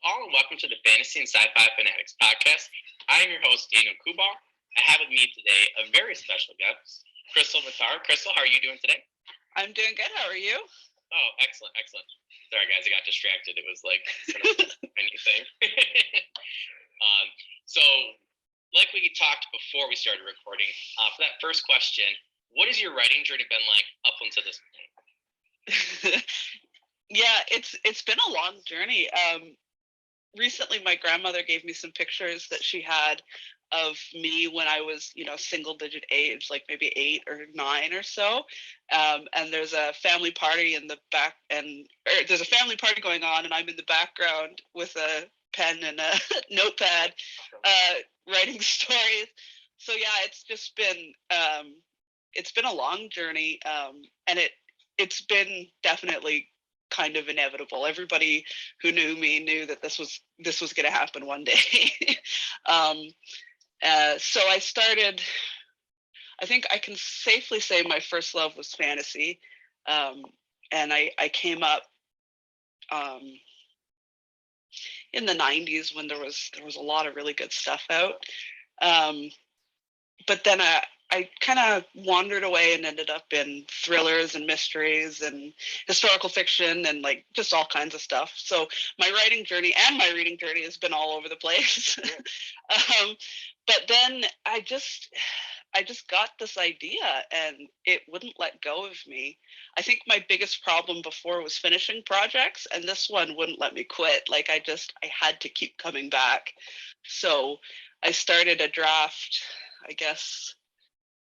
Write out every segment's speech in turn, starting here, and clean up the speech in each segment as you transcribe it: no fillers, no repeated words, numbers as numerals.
all, and welcome to the Fantasy and Sci-Fi Fanatics podcast. I am your host, Daniel Coolbaugh. I have with me today a very special guest, Krystle Matar. Krystle, how are you doing today? I'm doing good. How are you? Oh, excellent. Sorry, guys, I got distracted. It was like anything. So, like we talked before we started recording, for that first question, what has your writing journey been like up until this point? Yeah, it's been a long journey. Recently, my grandmother gave me some pictures that she had of me when I was, single digit age, like maybe 8 or 9 or so. And there's a family party in the back, there's a family party going on, and I'm in the background with a pen and a notepad, writing stories. So yeah, it's been a long journey, and it's been definitely kind of inevitable. Everybody who knew me knew that this was going to happen one day. So I started. I think I can safely say my first love was fantasy, and I came up in the '90s when there was a lot of really good stuff out. But then I kind of wandered away and ended up in thrillers and mysteries and historical fiction and like just all kinds of stuff. So my writing journey and my reading journey has been all over the place. But then I just got this idea and it wouldn't let go of me. I think my biggest problem before was finishing projects, and this one wouldn't let me quit. Like I had to keep coming back. So I started a draft, I guess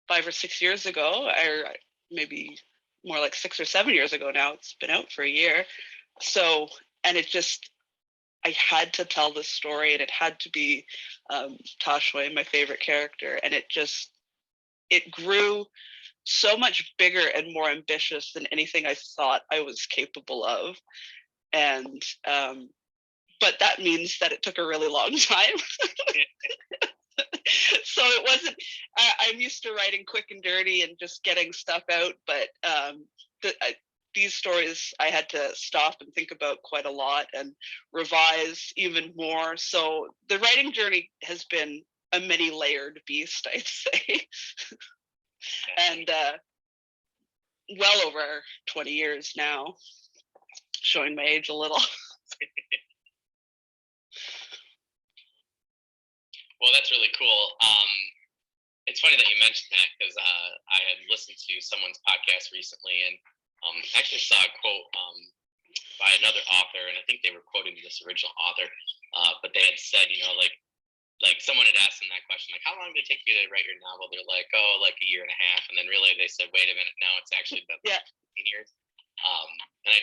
5 or 6 years ago, or maybe more like 6 or 7 years ago now. It's been out for a year. So, and I had to tell this story, and it had to be Tashué, my favorite character. And it grew so much bigger and more ambitious than anything I thought I was capable of. And, but that means that it took a really long time. So it wasn't, I'm used to writing quick and dirty and just getting stuff out, but these stories I had to stop and think about quite a lot and revise even more. So the writing journey has been a many layered beast, I'd say. And well over 20 years now, showing my age a little. Well, that's really cool. It's funny that you mentioned that because I had listened to someone's podcast recently and actually saw a quote by another author, and I think they were quoting this original author, but they had said, like someone had asked them that question, like, how long did it take you to write your novel? They're like, oh, like a year and a half, and then really they said, wait a minute, now it's actually been 15 years. And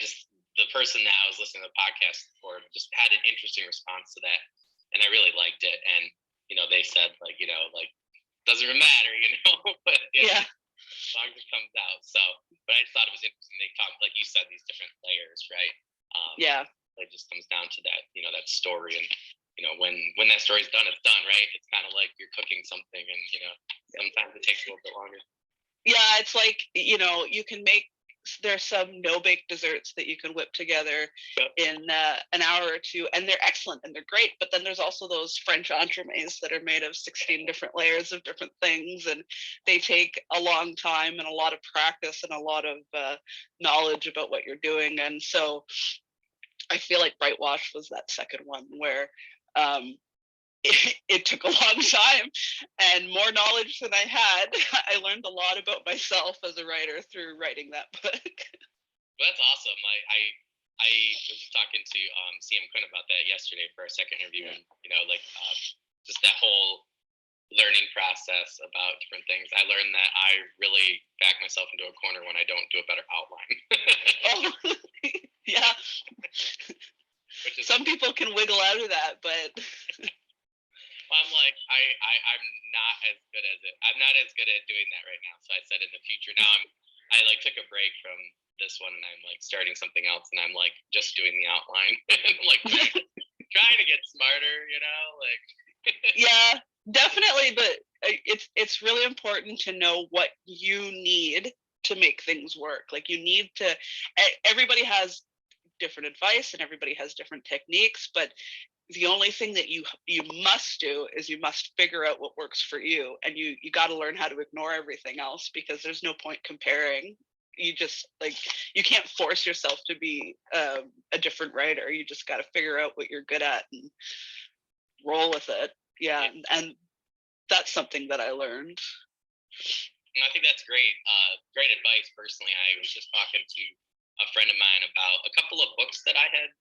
the person that I was listening to the podcast for just had an interesting response to that, and I really liked it. And they said like doesn't even matter, but as long as it comes out. So, but I just thought it was interesting. They talked, like you said, these different layers, right? It just comes down to that, that story, and when that story's done, it's done, right? It's kind of like you're cooking something, and sometimes it takes a little bit longer. Yeah, it's like you can make. There's some no-bake desserts that you can whip together in an hour or two, and they're excellent and they're great. But then there's also those French entremets that are made of 16 different layers of different things, and they take a long time and a lot of practice and a lot of knowledge about what you're doing. And so I feel like Brightwash was that second one where it took a long time and more knowledge than I had. I learned a lot about myself as a writer through writing that book. Well, that's awesome. I was just talking to CM Quinn about that yesterday for our second interview, and just that whole learning process about different things. I learned that I really back myself into a corner when I don't do a better outline. Yeah. Some people can wiggle out of that, but I'm like, I'm not as good as it. I'm not as good at doing that right now. So I said in the future. Now I took a break from this one, and I'm like starting something else, and I'm like just doing the outline. I'm like trying to get smarter, like. Yeah, definitely. But it's really important to know what you need to make things work. Like you need to. Everybody has different advice and everybody has different techniques, but the only thing that you must do is you must figure out what works for you, and you got to learn how to ignore everything else, because there's no point comparing. You just, like, you can't force yourself to be a different writer. You just got to figure out what you're good at and roll with it. Yeah, and that's something that I learned. And I think that's great. Great advice. Personally, I was just talking to a friend of mine about a couple of books that I had,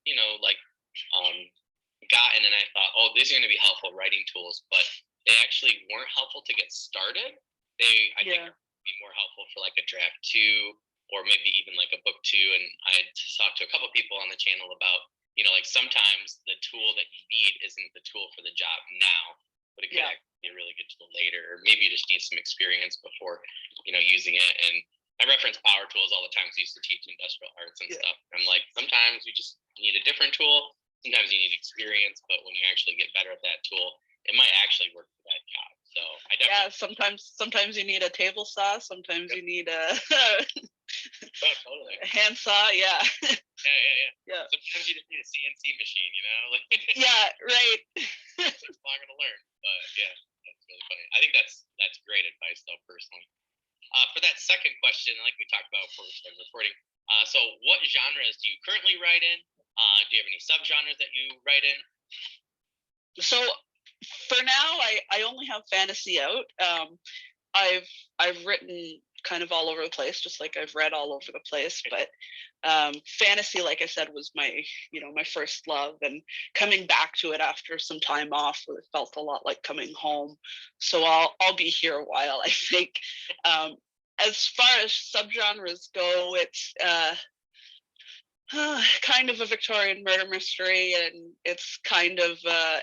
gotten, and I thought, oh, these are going to be helpful writing tools, but they actually weren't helpful to get started. I think would be more helpful for like a draft 2, or maybe even like a book 2. And I had talked to a couple people on the channel about, like sometimes the tool that you need isn't the tool for the job now, but it could actually be a really good tool later, or maybe you just need some experience before, using it. And I reference power tools all the time because I used to teach industrial arts and stuff. I'm like, sometimes you just need a different tool. Sometimes you need experience, but when you actually get better at that tool, it might actually work for that job. So I definitely sometimes you need a table saw. Sometimes you need a totally. A hand saw. Yeah. Yeah. Sometimes you just need a CNC machine. Yeah. Right. It's longer to learn, but yeah, that's really funny. I think that's great advice, though, personally. For that second question, like we talked about before we started recording, so what genres do you currently write in? Do you have any subgenres that you write in? So for now, I only have fantasy out. I've written kind of all over the place, just like I've read all over the place. But fantasy, like I said, was my my first love, and coming back to it after some time off, it felt a lot like coming home. So I'll be here a while, I think. As far as subgenres go, it's kind of a Victorian murder mystery, and it's kind of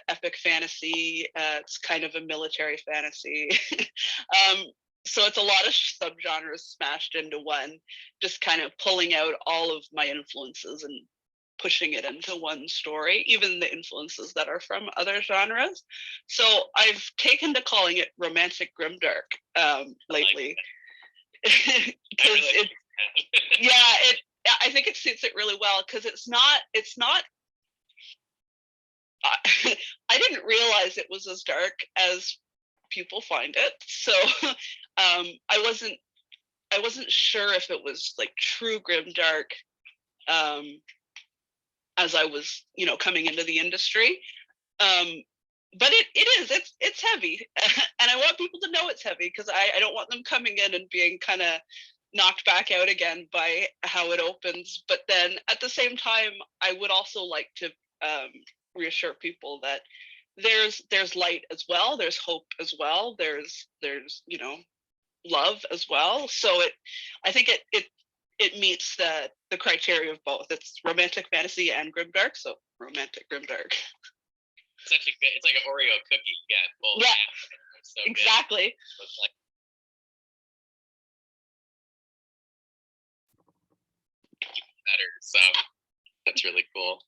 epic fantasy. It's kind of a military fantasy. So it's a lot of subgenres smashed into one, just kind of pulling out all of my influences and pushing it into one story, even the influences that are from other genres. So I've taken to calling it romantic grimdark lately. Because I think it suits it really well, because it's not I didn't realize it was as dark as people find it. So I wasn't sure if it was like true grimdark as I was, coming into the industry. But it is, it's heavy. And I want people to know it's heavy, because I don't want them coming in and being kind of knocked back out again by how it opens. But then at the same time, I would also like to reassure people that there's light as well, there's hope as well, there's love as well. So I think it meets the criteria of both. It's romantic fantasy and grimdark, so romantic grimdark. It's like an Oreo cookie. Yeah, both. Yeah, so exactly. So it's like better. So that's really cool.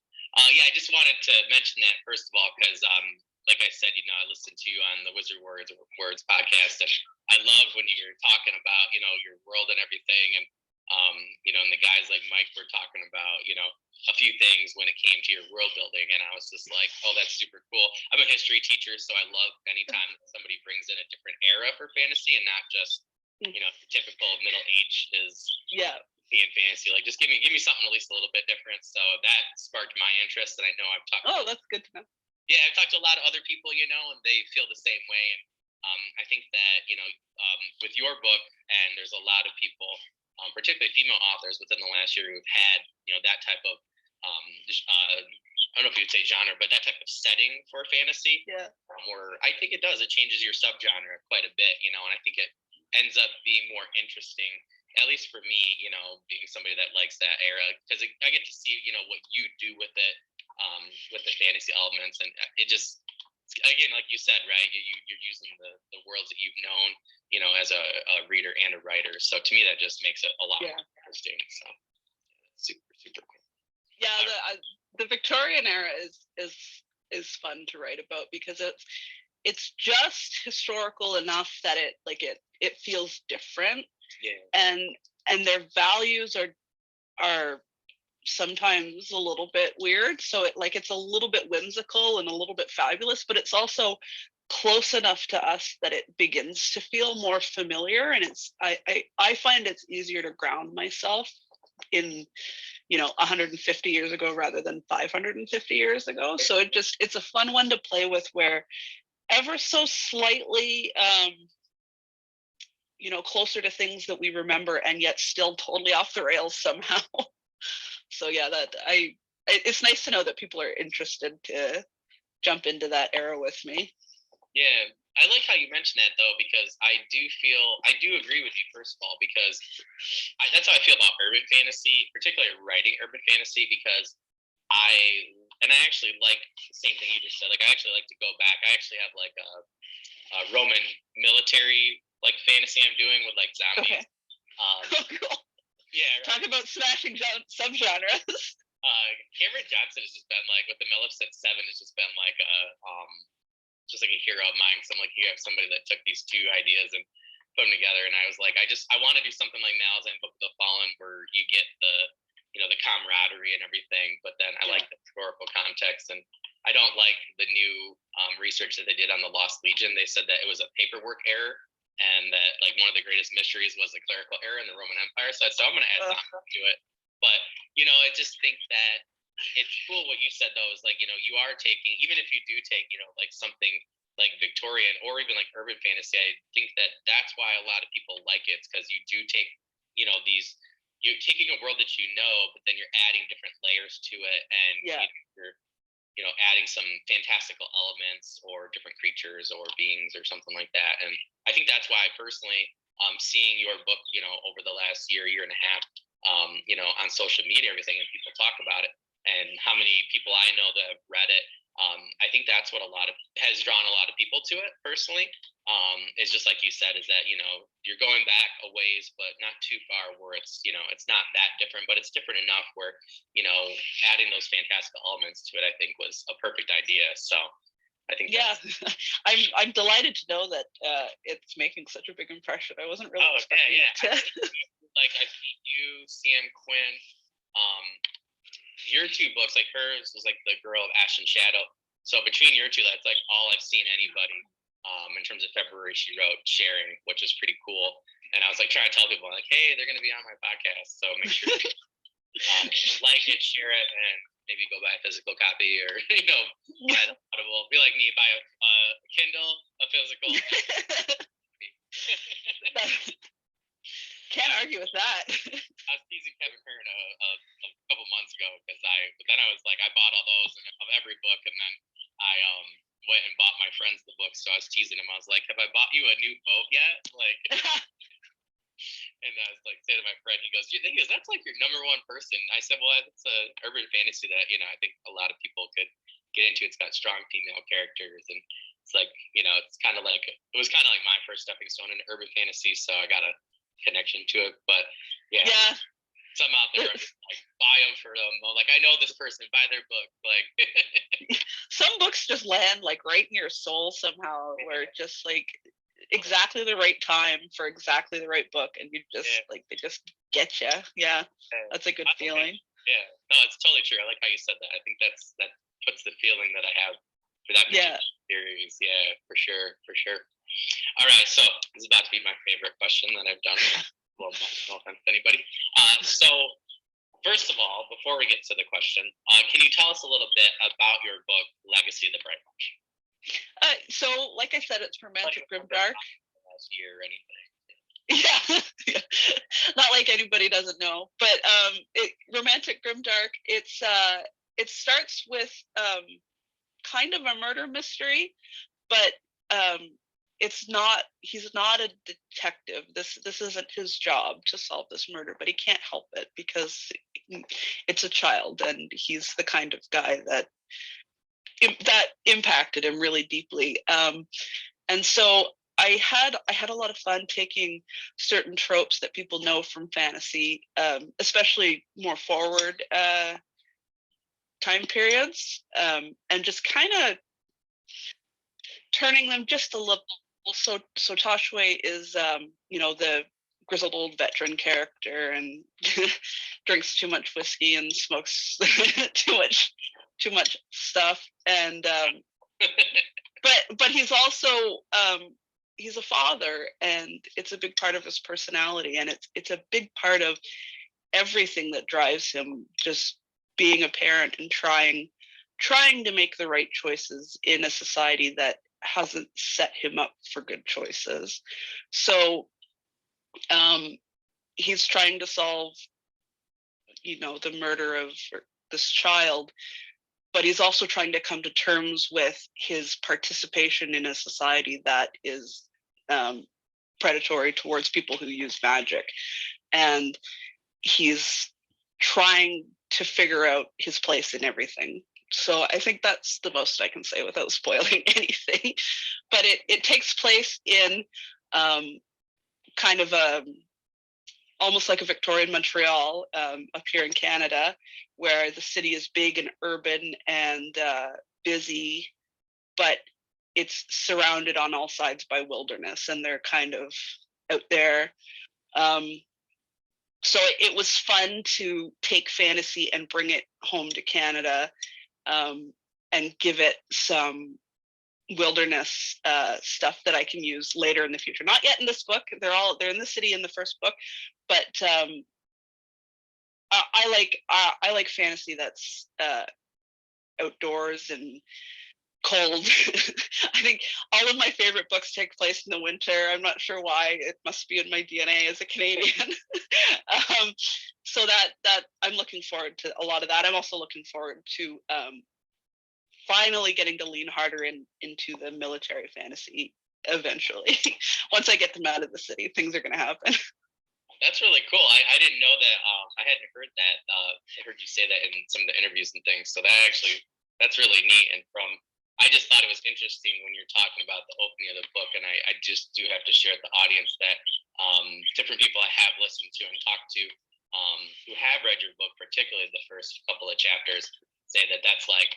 Yeah, I just wanted to mention that first of all, because like I said, I listened to you on the Wizard Words podcast, and I love when you're talking about your world and everything, and and the guys like Mike were talking about a few things when it came to your world building, and I was just like, oh, that's super cool. I'm a history teacher, so I love anytime somebody brings in a different era for fantasy, and not just the typical middle age is in fantasy. Like, just give me something at least a little bit different. So that sparked my interest, and I know I've talked. Oh, that's good to know. Yeah, I've talked to a lot of other people, and they feel the same way. And I think that with your book, and there's a lot of people, particularly female authors within the last year, who've had that type of I don't know if you'd say genre, but that type of setting for fantasy. Yeah. Where I think it does. It changes your subgenre quite a bit, and I think it ends up being more interesting, at least for me, being somebody that likes that era, because I get to see, what you do with it, with the fantasy elements, and it just, again, like you said, right, you're using the worlds that you've known, as a reader and a writer. So to me, that just makes it a lot more interesting. So super, super cool. Yeah, the Victorian era is fun to write about, because it's just historical enough that it feels different. Yeah. And their values are sometimes a little bit weird. So it's a little bit whimsical and a little bit fabulous, but it's also close enough to us that it begins to feel more familiar. And I find it's easier to ground myself in 150 years ago rather than 550 years ago. So it's a fun one to play with, where ever so slightly closer to things that we remember, and yet still totally off the rails somehow. So yeah, it's nice to know that people are interested to jump into that era with me. Yeah, I like how you mentioned that though, because I do agree with you, first of all, because that's how I feel about urban fantasy, particularly writing urban fantasy, because I actually like the same thing you just said. Like, I actually like to go back. I actually have like a Roman military like fantasy I'm doing with like zombies. Okay. Cool. Yeah. Right. Talk about smashing subgenres. Cameron Johnson has just been like, with the Maleficent 7, has just been like just like a hero of mine. Because I'm like, you have somebody that took these two ideas and put them together, and I was like, I want to do something like Malazan Book of the Fallen, where you get the the camaraderie and everything, but then I like the historical context. And I don't like the new research that they did on the Lost Legion. They said that it was a paperwork error, and that like one of the greatest mysteries was the clerical error in the Roman Empire. So I'm going to add something to it. But I just think that it's cool what you said though, is like, you are taking, even if you do take, like something like Victorian or even like urban fantasy, I think that that's why a lot of people like it, because you do take, you're taking a world that but then you're adding different layers to it, and you're adding some fantastical elements or different creatures or beings or something like that. And I think that's why I personally, seeing your book, over the last year and a half, on social media, everything, and people talk about it, and how many people I know that have read it, I think that's what has drawn a lot of people to it personally. It's just like you said, is that you're going back a ways, but not too far, where it's it's not that different, but it's different enough where adding those fantastical elements to it, I think, was a perfect idea. So I think I'm delighted to know that it's making such a big impression. I wasn't really expecting it. Like, I've seen you, Sam Quinn, your two books, like hers was like The Girl of Ash and Shadow. So between your two, that's like all I've seen anybody in terms of February she wrote sharing, which is pretty cool. And I was like trying to tell people, like, hey, they're going to be on my podcast, so make sure you like it, share it, and maybe go buy a physical copy, or buy the Audible. Be like me, buy a Kindle, a physical. Can't argue with that. I was teasing Kevin Kern a couple months ago, but then I was like, I bought all those of every book, and then I went and bought my friends the books. So I was teasing him. I was like, have I bought you a new boat yet? Like, and I was like, say to my friend, he goes, that's like your number one person. I said, well, it's a urban fantasy that I think a lot of people could get into. It's got strong female characters, and it's like it's kind of like, it was kind of like my first stepping stone into urban fantasy. So I got a connection to it. But some out there, I'm just like, buy them for them. I'm like, I know this person, buy their book. Like, some books just land like right in your soul somehow, where just like exactly the right time for exactly the right book, and you just like, they just get you. That's a good feeling. No, it's totally true. I like how you said that. I think that puts the feeling that I have for that particular series. For sure. All right, so this is about to be my favorite question that I've done. Well, no offense to anybody. So first of all, before we get to the question, can you tell us a little bit about your book, Legacy of the Brightwash? So, like I said, it's Romantic Grimdark. Last year or anything. Yeah. Not like anybody doesn't know, but Romantic Grimdark. It starts with kind of a murder mystery, but he's not a detective. This isn't his job to solve this murder, but he can't help it because it's a child, and he's the kind of guy that impacted him really deeply. And so I had a lot of fun taking certain tropes that people know from fantasy, especially more forward time periods, and just kind of turning them just a little. So Tashué is the grizzled old veteran character and drinks too much whiskey and smokes too much stuff. And but he's also he's a father, and it's a big part of his personality, and it's a big part of everything that drives him, just being a parent and trying to make the right choices in a society that hasn't set him up for good choices. So he's trying to solve, the murder of this child, but he's also trying to come to terms with his participation in a society that is predatory towards people who use magic. And he's trying to figure out his place in everything. So I think that's the most I can say without spoiling anything. But it takes place in kind of almost like a Victorian Montreal up here in Canada, where the city is big and urban and busy, but it's surrounded on all sides by wilderness, and they're kind of out there. So it was fun to take fantasy and bring it home to Canada, and give it some wilderness stuff that I can use later in the future. Not yet in this book. They're in the city in the first book, but I like fantasy that's outdoors and cold. I think all of my favorite books take place in the winter. I'm not sure why. It must be in my DNA as a Canadian. So that I'm looking forward to a lot of that. I'm also looking forward to finally getting to lean harder into the military fantasy eventually. Once I get them out of the city, things are going to happen. That's really cool. I didn't know that. I hadn't heard that. I heard you say that in some of the interviews and things. So that's really neat. And I just thought it was interesting when you're talking about the opening of the book. And I just do have to share with the audience that different people I have listened to and talked to who have read your book, particularly the first couple of chapters, say that that's like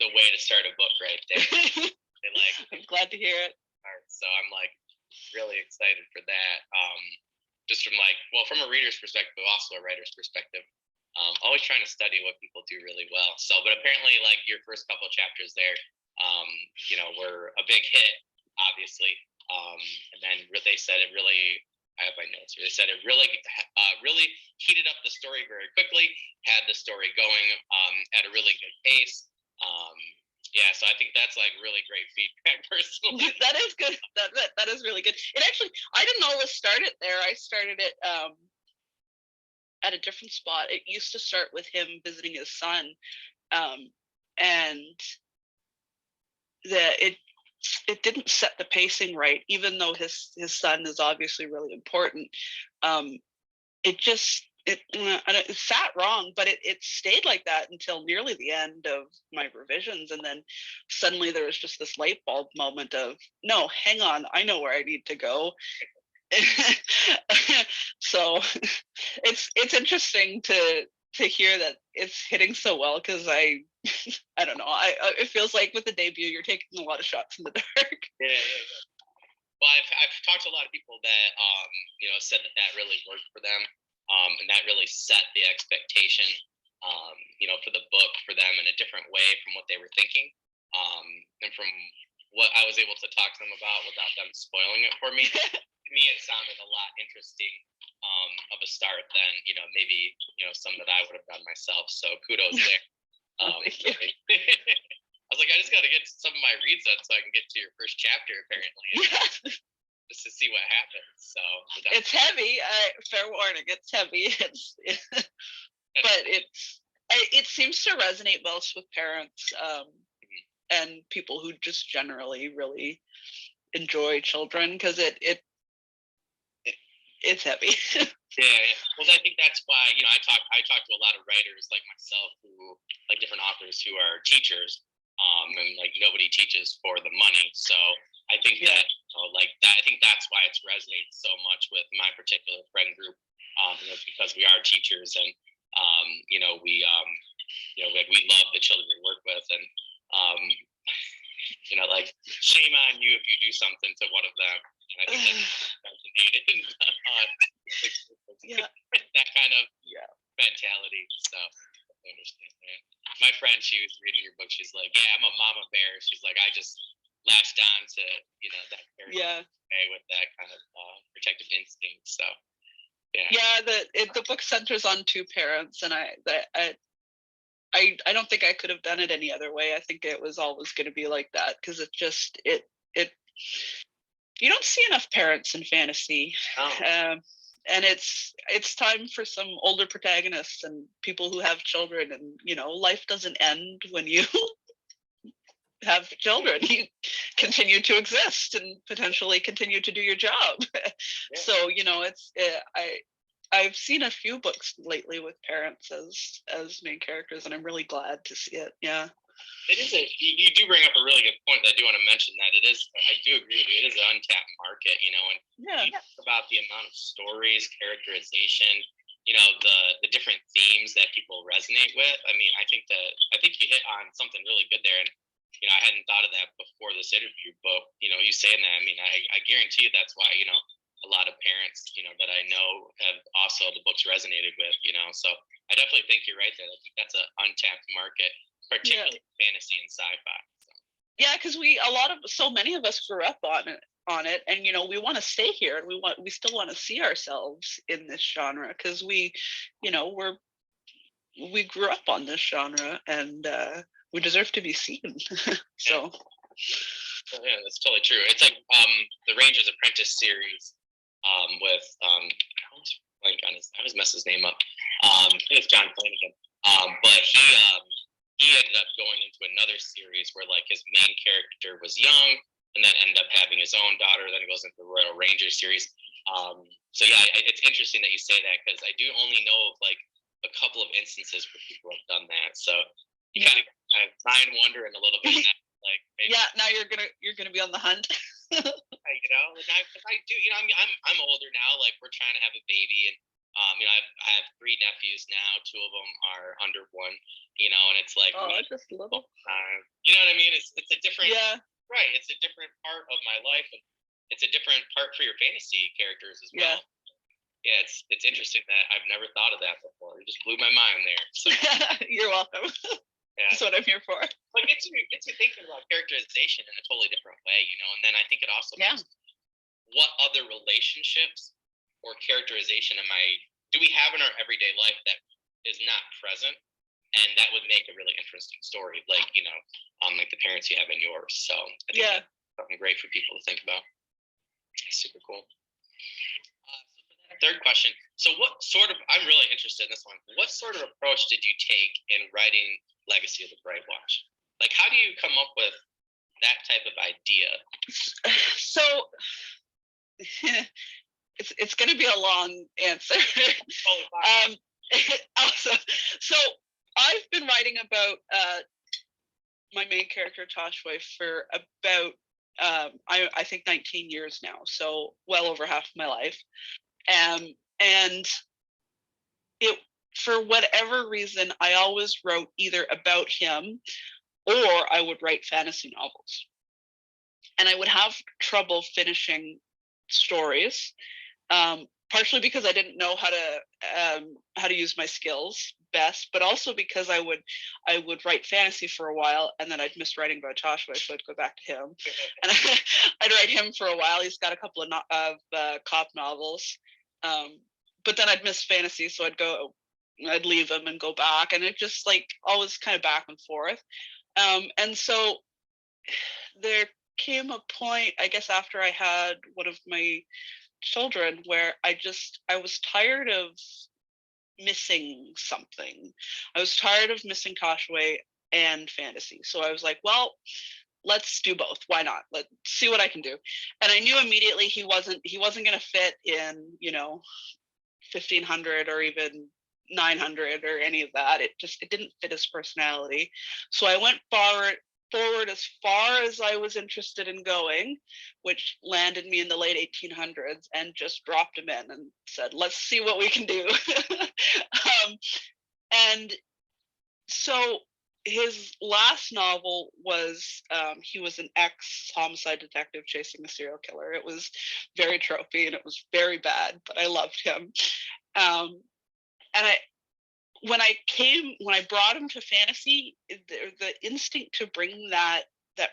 the way to start a book right there. I'm glad to hear it. So I'm like really excited for that. Just from a reader's perspective, but also a writer's perspective. Always trying to study what people do really well. So, but apparently, like your first couple of chapters there, were a big hit, obviously. And then they said it really. I have my notes here. They said it really heated up the story very quickly. Had the story going at a really good pace. Yeah, so I think that's like really great feedback personally. That is good. That is really good. It actually, I didn't always start it there. I started it at a different spot. It used to start with him visiting his son, and it didn't set the pacing right, even though his son is obviously really important. It sat wrong, but it stayed like that until nearly the end of my revisions, and then suddenly there was just this light bulb moment of, no, hang on, I know where I need to go. So it's interesting to hear that it's hitting so well, because I don't know, it feels like with the debut you're taking a lot of shots in the dark. Yeah. Well, I've talked to a lot of people that said that really worked for them. And that really set the expectation, for the book for them in a different way from what they were thinking, and from what I was able to talk to them about without them spoiling it for me. To me, it sounded a lot interesting of a start than maybe some that I would have done myself. So kudos there. Thank you. I was like, I just got to get some of my reads done so I can get to your first chapter, apparently. Just to see what happens. So it's heavy. Fair warning, it's heavy. But it seems to resonate most with parents and people who just generally really enjoy children, because it's heavy. Yeah. Well, I think that's why I talk to a lot of writers like myself, who like different authors who are teachers, and like nobody teaches for the money. So I think that I think that's why it's resonated so much with my particular friend group, because we are teachers, and we love the children we work with, and shame on you if you do something to one of them. And I think that's resonated. Yeah. That kind of mentality. So I understand that. My friend, she was reading your book. She's like, "Yeah, I'm a mama bear." She's like, "I just latched on to that character with that kind of protective instinct." So the book centers on two parents, and I don't think I could have done it any other way. I think it was always going to be like that, because it you don't see enough parents in fantasy. And it's time for some older protagonists and people who have children, and life doesn't end when you have children. You continue to exist and potentially continue to do your job. So I've seen a few books lately with parents as main characters, and I'm really glad to see it. Yeah. It is you do bring up a really good point that I do want to mention, that I do agree with you. It is an untapped market, and you talk about the amount of stories, characterization, the different themes that people resonate with. I mean, I think you hit on something really good there. And, I hadn't thought of that before this interview, but, you saying that, I mean, I guarantee you that's why, a lot of parents, that I know have also the books resonated with, so I definitely think you're right there. I think that's an untapped market, particularly fantasy and sci-fi. So. Yeah, because so many of us grew up on it, and we want to stay here, and we still want to see ourselves in this genre, because we grew up on this genre, and we deserve to be seen. So yeah, that's totally true. It's like the Ranger's Apprentice series with I always mess his name up. I think it's John Flanagan. But he ended up going into another series where like his main character was young, and then ended up having his own daughter. Then he goes into the Royal Ranger series. So yeah, it's interesting that you say that, because I do only know of like a couple of instances where people have done that. So you kind of find wondering a little bit. Like maybe, now you're gonna be on the hunt. Because I do, I'm older now. Like we're trying to have a baby, and I have 3 nephews now. 2 of them are under 1. And it's like just little. You know what I mean? It's a different right. It's a different part of my life, and it's a different part for your fantasy characters as well. Yeah, it's interesting that I've never thought of that before. It just blew my mind there. So you're welcome. That's what I'm here for. But it gets you thinking about characterization in a totally different way, and then I think it also makes what other relationships or characterization do we have in our everyday life that is not present, and that would make a really interesting story, like like the parents you have in yours. So I think that's something great for people to think about. Super cool. Third question. So I'm really interested in this one. What sort of approach did you take in writing Legacy of the Brightwash? Like, how do you come up with that type of idea? So it's going to be a long answer. So I've been writing about my main character Tashué for about I think 19 years now, so well over half of my life. And it, for whatever reason, I always wrote either about him or I would write fantasy novels. And I would have trouble finishing stories, partially because I didn't know how to use my skills best, but also because I would write fantasy for a while, and then I'd miss writing about Tashué, so I'd go back to him. And I'd write him for a while. He's got a couple of cop novels, but then I'd miss fantasy, so I'd leave him and go back, and it just like always kind of back and forth. And so there came a point, I guess, after I had one of my children, where I was tired of missing something. I was tired of missing Tashué and fantasy. So I was like, well, let's do both. Why not? Let's see what I can do. And I knew immediately he wasn't going to fit in, 1500 or even 900 or any of that. It didn't fit his personality. So I went forward as far as I was interested in going, which landed me in the late 1800s, and just dropped him in and said, let's see what we can do. And so his last novel was he was an ex-homicide detective chasing a serial killer. It was very tropey and it was very bad, but I loved him. And when I brought him to fantasy, the instinct to bring that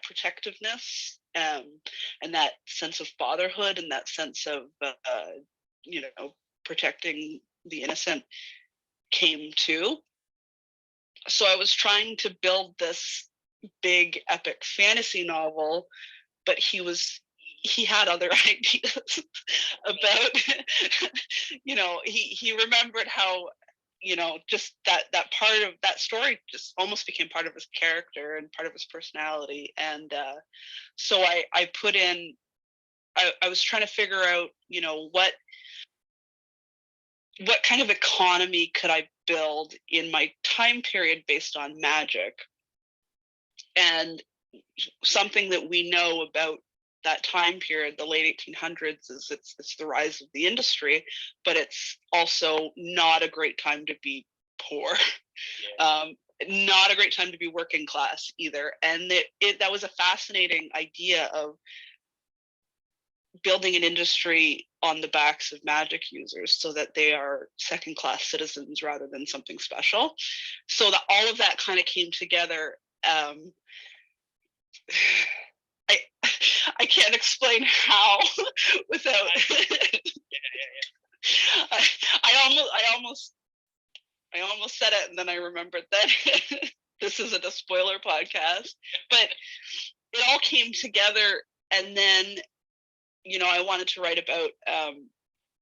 protectiveness and that sense of fatherhood and that sense of protecting the innocent came too. So I was trying to build this big epic fantasy novel, but he had other ideas about he remembered how just that part of that story just almost became part of his character and part of his personality. And so I put in I was trying to figure out what kind of economy could I build in my time period based on magic. And something that we know about that time period, the late 1800s, is it's the rise of the industry, but it's also not a great time to be poor. Not a great time to be working class either. And that was a fascinating idea of building an industry on the backs of magic users so that they are second-class citizens rather than something special. So that all of that kind of came together. I can't explain how without. I almost said it, and then I remembered that this isn't a spoiler podcast. But it all came together, and then I wanted to write about a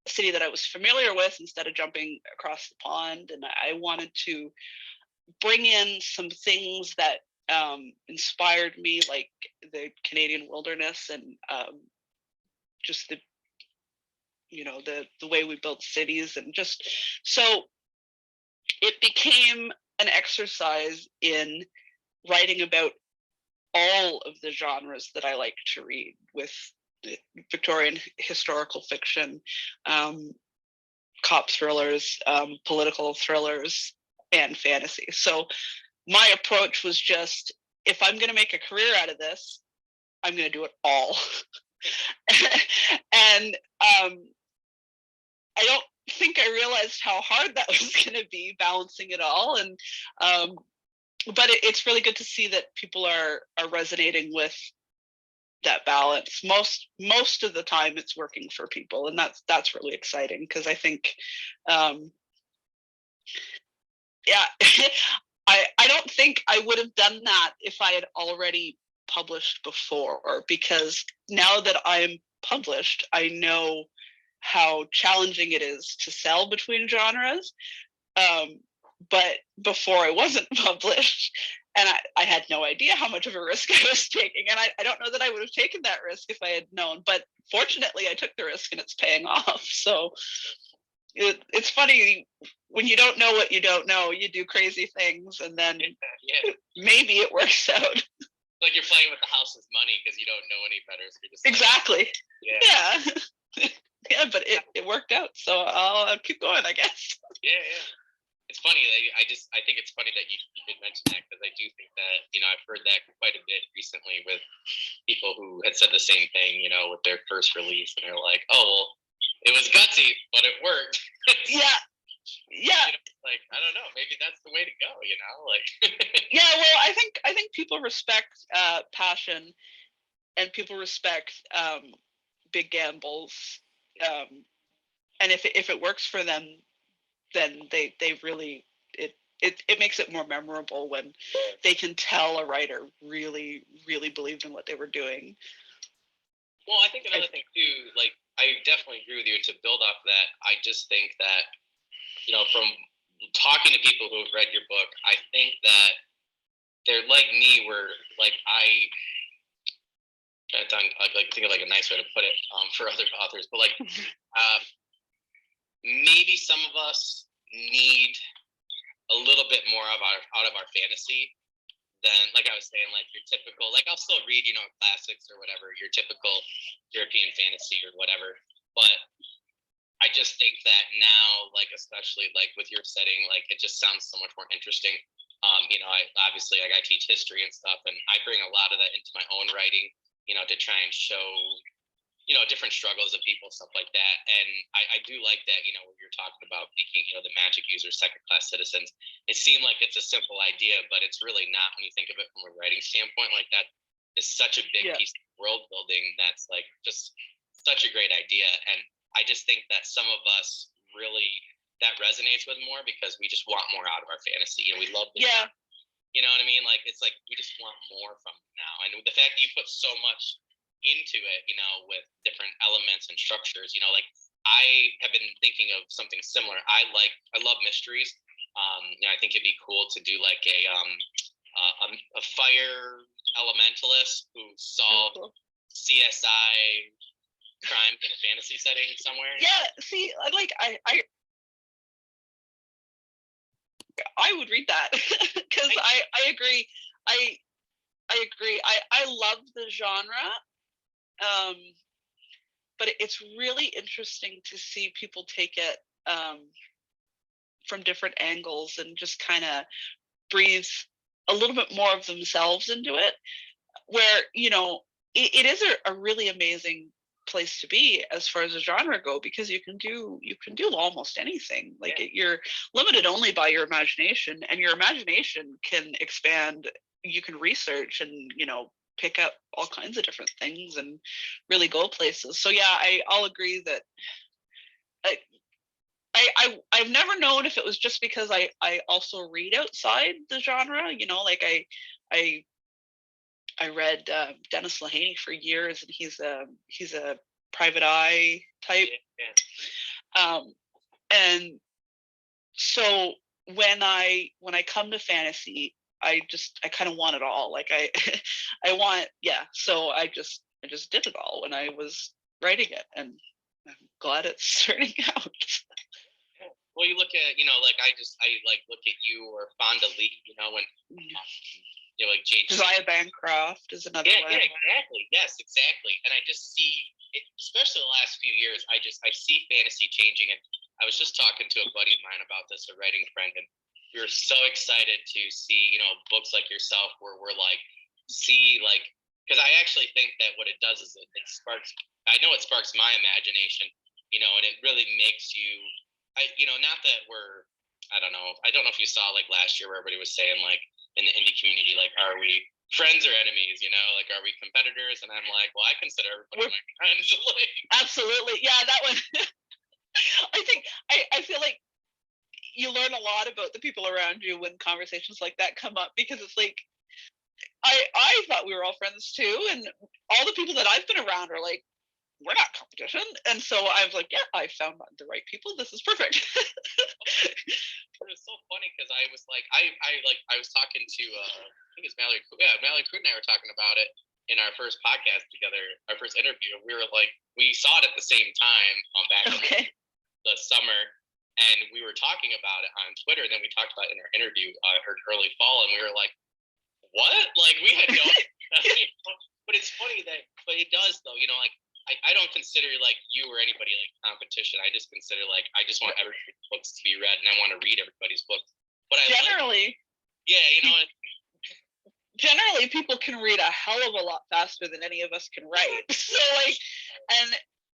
city that I was familiar with instead of jumping across the pond, and I wanted to bring in some things that inspired me, like the Canadian wilderness and just the way we built cities, and just so it became an exercise in writing about all of the genres that I like to read, with Victorian historical fiction, cop thrillers, political thrillers, and fantasy. So my approach was just, if I'm going to make a career out of this, I'm going to do it all. And I don't think I realized how hard that was going to be, balancing it all. And but it's really good to see that people are resonating with that balance. Most of the time it's working for people, and that's really exciting, because I think I don't think I would have done that if I had already published before, because now that I'm published, I know how challenging it is to sell between genres. But before I wasn't published, and I had no idea how much of a risk I was taking. And I don't know that I would have taken that risk if I had known, but fortunately I took the risk and it's paying off. So it's funny, when you don't know what you don't know, you do crazy things, and then maybe it works out. Like you're playing with the house's money because you don't know any better. So you're just exactly. Yeah, but it worked out. So I'll keep going, I guess. Yeah. It's funny. I think it's funny that you did mention that, because I do think that, I've heard that quite a bit recently with people who had said the same thing, with their first release, and they're like, oh, well, it was gutsy, but it worked. Yeah. Like, I don't know, maybe that's the way to go, like. Yeah, well, I think people respect passion, and people respect big gambles, and if it works for them, then they really it makes it more memorable when they can tell a writer really believed in what they were doing. Well, I think another thing too, like, I definitely agree with you. To build off that, I just think that, from talking to people who have read your book, I think that they're like me, where like I'd like think of like a nice way to put it for other authors, but like maybe some of us need a little bit more out of our fantasy than, like I was saying, like your typical, like I'll still read, classics or whatever, your typical European fantasy or whatever, but I just think that now, like, especially like with your setting, like it just sounds so much more interesting. You know, I obviously like I teach history and stuff, and I bring a lot of that into my own writing, you know, to try and show, you know, different struggles of people, stuff like that. And I do like that, you know, when you're talking about making, you know, the magic users second-class citizens. It seemed like it's a simple idea, but it's really not when you think of it from a writing standpoint. Like that is such a big piece of world building that's like just such a great idea. And I just think that some of us really that resonates with more because we just want more out of our fantasy. You know, we love the you know what I mean? Like it's like we just want more from it now. And the fact that you put so much into it, you know, with different elements and structures, you know, like I have been thinking of something similar. I love mysteries. You know, I think it'd be cool to do like a fire elementalist who solved CSI crimes in a fantasy setting somewhere. Yeah, see, like I would read that because I agree. I agree. I love the genre. But it's really interesting to see people take it from different angles and just kind of breathe a little bit more of themselves into it, where, you know, it is a really amazing place to be as far as the genre go, because you can do almost anything. Like you're limited only by your imagination, and your imagination can expand. You can research and, you know, pick up all kinds of different things and really go places. So yeah, I'll agree that I've never known if it was just because I also read outside the genre, you know, like I read Dennis Lehane for years, and he's a private eye type. And so when I come to fantasy, I kind of want it all. Like I want, so I just did it all when I was writing it, and I'm glad it's turning out. Well, you look at, you know, like I like look at you or Fonda Lee, you know, when you know, like Josiah Bancroft is another one. Yeah, exactly. Yes, exactly. And I just see it, especially the last few years, I see fantasy changing. And I was just talking to a buddy of mine about this, a writing friend, and we were so excited to see, you know, books like yourself where we're like, see, like, because I actually think that what it does is it sparks, I know it sparks my imagination, you know, and it really makes you, you know, not that we're, I don't know if you saw like last year where everybody was saying like in the indie community, like, are we friends or enemies, you know, like, are we competitors? And I'm like, well, I consider everybody my friends. Like, absolutely. Yeah, that one. I feel like you learn a lot about the people around you when conversations like that come up, because it's like, I thought we were all friends too, and all the people that I've been around are like, we're not competition. And so I was like, yeah, I found the right people. This is perfect. It was so funny because I was like, I was talking to I think it's Mallory. Yeah, Mallory Coon and I were talking about it in our first podcast together, our first interview. We were like, we saw it at the same time back in the summer, and we were talking about it on Twitter. And then we talked about it in our interview, her early fall, and we were like, what? Like we had no. But it's funny but it does though. You know, like. I don't consider like you or anybody like competition. I just consider like I just want everybody's books to be read, and I want to read everybody's books. But generally, you know, generally people can read a hell of a lot faster than any of us can write. So like,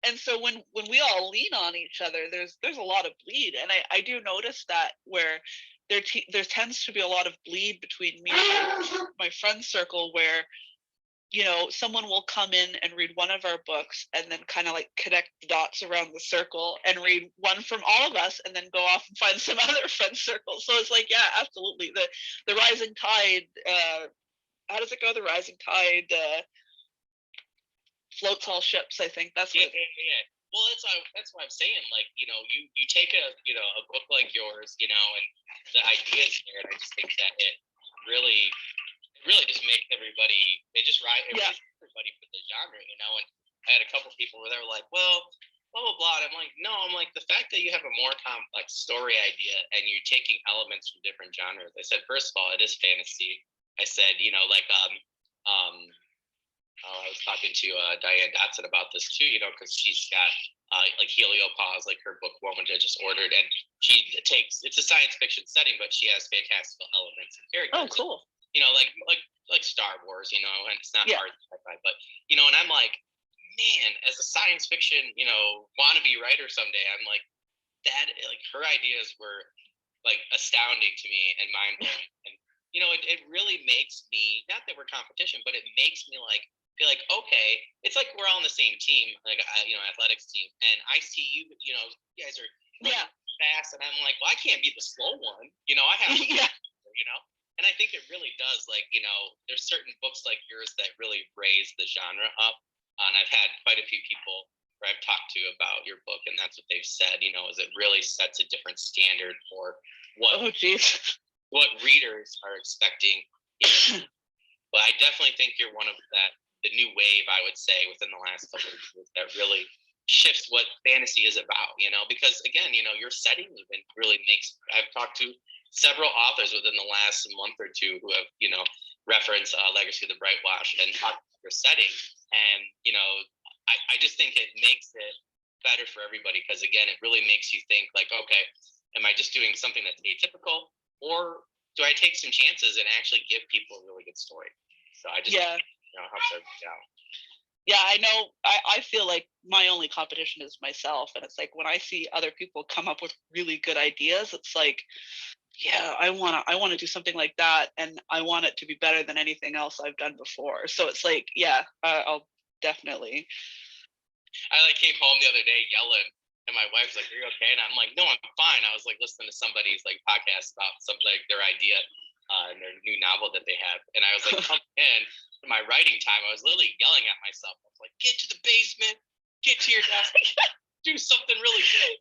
and so when we all lean on each other, there's a lot of bleed, and I do notice that where there tends to be a lot of bleed between me and my friend circle, where, you know, someone will come in and read one of our books and then kind of like connect the dots around the circle and read one from all of us, and then go off and find some other friend circle. So it's like, yeah, absolutely. The rising tide, how does it go? The rising tide floats all ships, I think. That's what. Yeah. Well, that's why I'm saying, like, you know, you take a book like yours, you know, and the ideas here, and I just think that it really just makes everybody, everybody for the genre, you know. And I had a couple people where they were like, well, blah blah blah, and I'm like, no, I'm like, the fact that you have a more complex story idea and you're taking elements from different genres. I said, first of all, it is fantasy. I said, you know, like I was talking to Diane Dotson about this too, you know, because she's got like Heliopause, like her book Woman I just ordered, and it's a science fiction setting, but she has fantastical elements and characters. Oh, cool. Like Star Wars, and it's not hard sci-fi, but and I'm like, man, as a science fiction, wannabe writer someday, I'm like, that, like, her ideas were like astounding to me and mind blowing, and it really makes me, not that we're competition, but it makes me like feel like, okay, it's like we're all on the same team, like athletics team, and I see you, you guys are running fast, and I'm like, well, I can't be the slow one, I have to, and I think it really does, like, there's certain books like yours that really raise the genre up, and I've had quite a few people where I've talked to about your book, and that's what they've said, is it really sets a different standard for what what readers are expecting. But I definitely think you're one of the new wave, I would say, within the last couple of years that really shifts what fantasy is about, because again, your setting even really makes, I've talked to several authors within the last month or two who have, referenced Legacy of the Brightwash and talked about your setting. And, I just think it makes it better for everybody, because again, it really makes you think like, okay, am I just doing something that's atypical, or do I take some chances and actually give people a really good story? So I just helps everybody out. Yeah, I know. I feel like my only competition is myself, and it's like when I see other people come up with really good ideas, it's like, yeah, I wanna do something like that, and I want it to be better than anything else I've done before. So it's like, I'll definitely. I came home the other day yelling, and my wife's like, "Are you okay?" And I'm like, "No, I'm fine." I was like listening to somebody's podcast about something, like their idea and their new novel that they have, and I was like, coming in my writing time, I was literally yelling at myself. I was like, "Get to the basement, get to your desk, do something really good."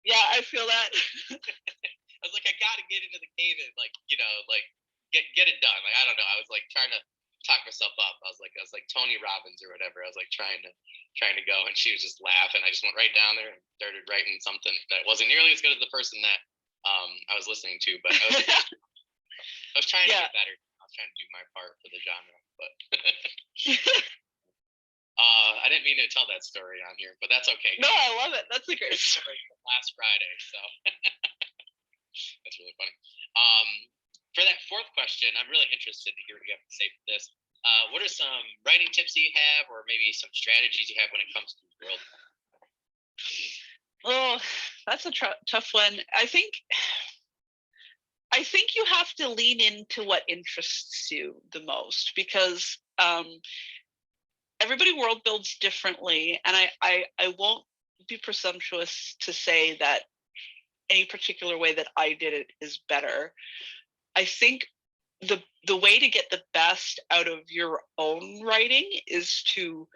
Yeah, I feel that. I was like, I gotta get into the cave and get it done. Like, I don't know. I was like trying to talk myself up. I was like Tony Robbins or whatever. I was like trying to go, and she was just laughing. I just went right down there and started writing something that wasn't nearly as good as the person that I was listening to, but I was trying to get better. I was trying to do my part for the genre, but I didn't mean to tell that story on here, but that's okay. No, I love it. That's a great story. Last Friday, so that's really funny. For that fourth question, I'm really interested to hear what you have to say for this. What are some writing tips that you have, or maybe some strategies you have when it comes to the world? Oh, that's a tough one. I think you have to lean into what interests you the most, because everybody world builds differently, and I won't be presumptuous to say that any particular way that I did it is better. I think the way to get the best out of your own writing is to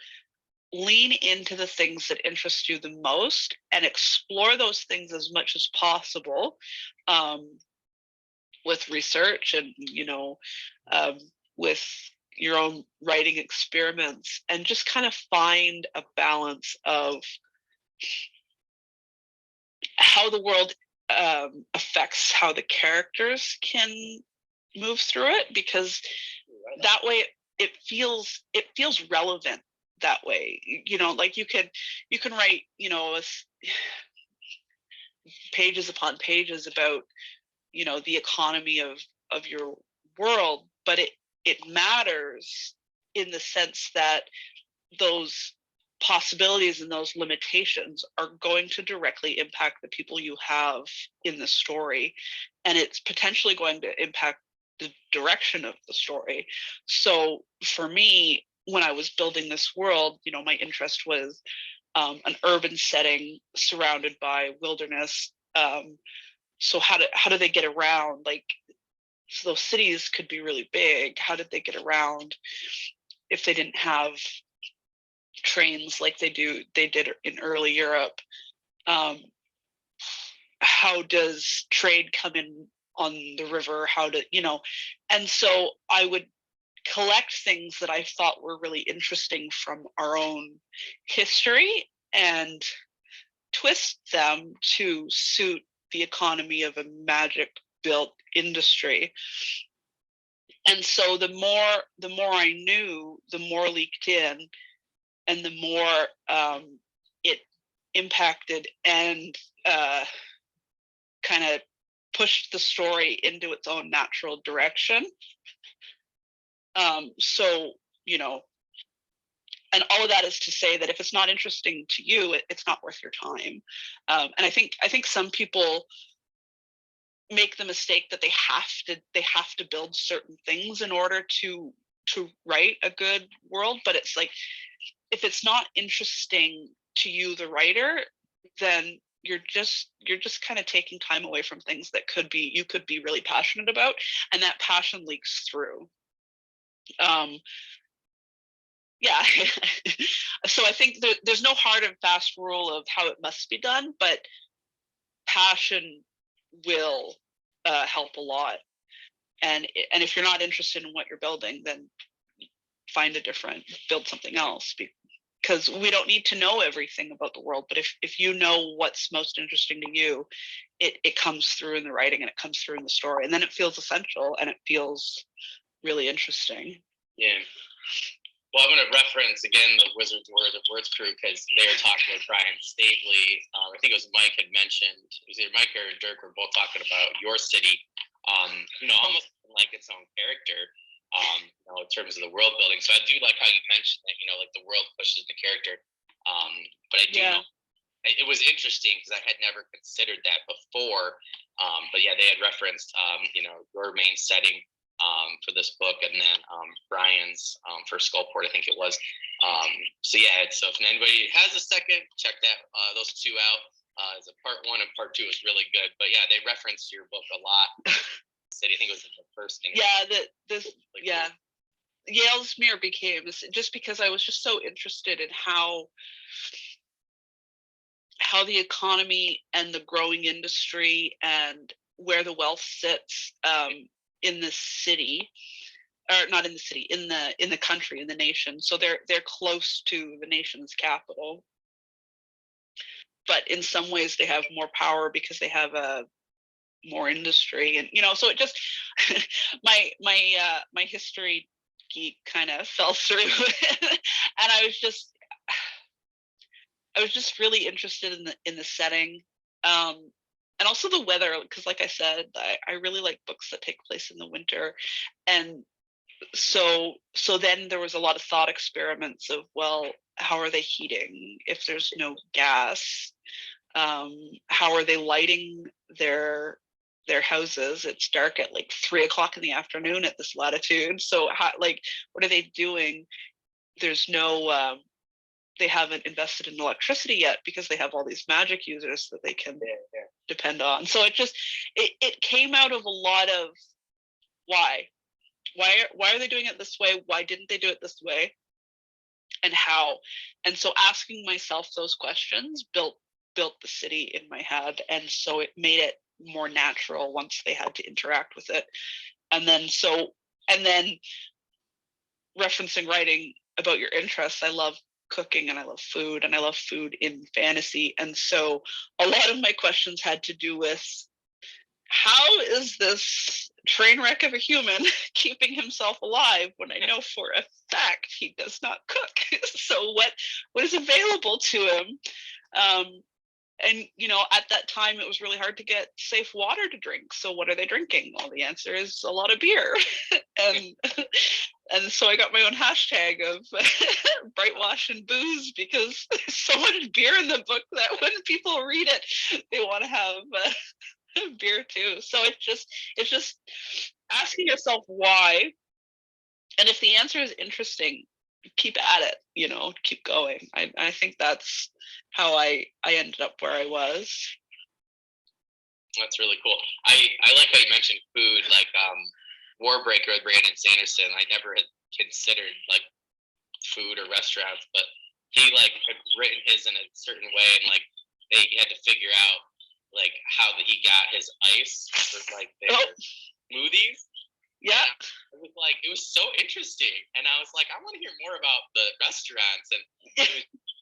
lean into the things that interest you the most and explore those things as much as possible, with research and with your own writing experiments, and just kind of find a balance of how the world affects how the characters can move through it, because that way it feels relevant that way. Like you can write pages upon pages about the economy of your world, but it matters in the sense that those possibilities and those limitations are going to directly impact the people you have in the story, and it's potentially going to impact the direction of the story. So for me, when I was building this world, my interest was an urban setting surrounded by wilderness. So how do they get around? Like, so those cities could be really big. How did they get around if they didn't have trains like they did in early Europe? How does trade come in on the river? And so I would collect things that I thought were really interesting from our own history and twist them to suit the economy of a magic built industry. And so the more I knew, the more leaked in, and the more it impacted and kind of pushed the story into its own natural direction. So, you know, and all of that is to say that if it's not interesting to you, it's not worth your time. And I think some people make the mistake that they have to build certain things in order to write a good world. But it's like, if it's not interesting to you, the writer, then you're just kind of taking time away from things that you could be really passionate about, and that passion leaks through. Yeah. So I think there's no hard and fast rule of how it must be done, but passion will help a lot. And if you're not interested in what you're building, then build something else, because we don't need to know everything about the world. But if you know what's most interesting to you, it comes through in the writing, and it comes through in the story, and then it feels essential, and it feels really interesting. Yeah. Well, I'm going to reference again the Wizards Words of Words crew, because they were talking with Brian Stavely. I think it was Mike had mentioned, it was either Mike or Dirk were both talking about your city, you know, almost like its own character, you know, in terms of the world building. So I do like how you mentioned that, you know, like the world pushes the character. But I do know it was interesting because I had never considered that before. But yeah, they had referenced, you know, your main setting for this book, and then Brian's for Skullport, I think it was. So yeah, so if anybody has a second, check those two out. As a part 1 and part 2 is really good. But yeah, they referenced your book a lot. I think it was in the first interview. Yeah, Yale's Mirror became just because I was just so interested in how the economy and the growing industry and where the wealth sits in the city, or not in the city, in the country, in the nation. So they're close to the nation's capital, but in some ways they have more power because they have more industry, and you know, so it just my history geek kind of fell through. And I was just really interested in the setting, and also the weather, because like I said, I really like books that take place in the winter. And so then there was a lot of thought experiments of, well, how are they heating if there's no gas? How are they lighting their houses? It's dark at like 3:00 in the afternoon at this latitude. So what are they doing? There's no they haven't invested in electricity yet because they have all these magic users that they can depend on. So it came out of a lot of why are they doing it this way? Why didn't they do it this way? And how? And so asking myself those questions built the city in my head, and so it made it more natural once they had to interact with it. And then referencing writing about your interests, I love cooking, and I love food, and I love food in fantasy. And so a lot of my questions had to do with, how is this train wreck of a human keeping himself alive when I know for a fact he does not cook? So what is available to him? And you know, at that time it was really hard to get safe water to drink. So what are they drinking? Well, the answer is a lot of beer. And so I got my own hashtag of Brightwash and booze, because there's so much beer in the book that when people read it, they want to have beer too. So it's just asking yourself why, and if the answer is interesting, keep at it, you know, keep going. I think that's how I ended up where I was. That's really cool. I like how you mentioned food, like Warbreaker with Brandon Sanderson. I never had considered like food or restaurants, but he like had written his in a certain way, and like they had to figure out like how he got his ice for like their smoothies. Yeah. It was so interesting, and I was like, I want to hear more about the restaurants. And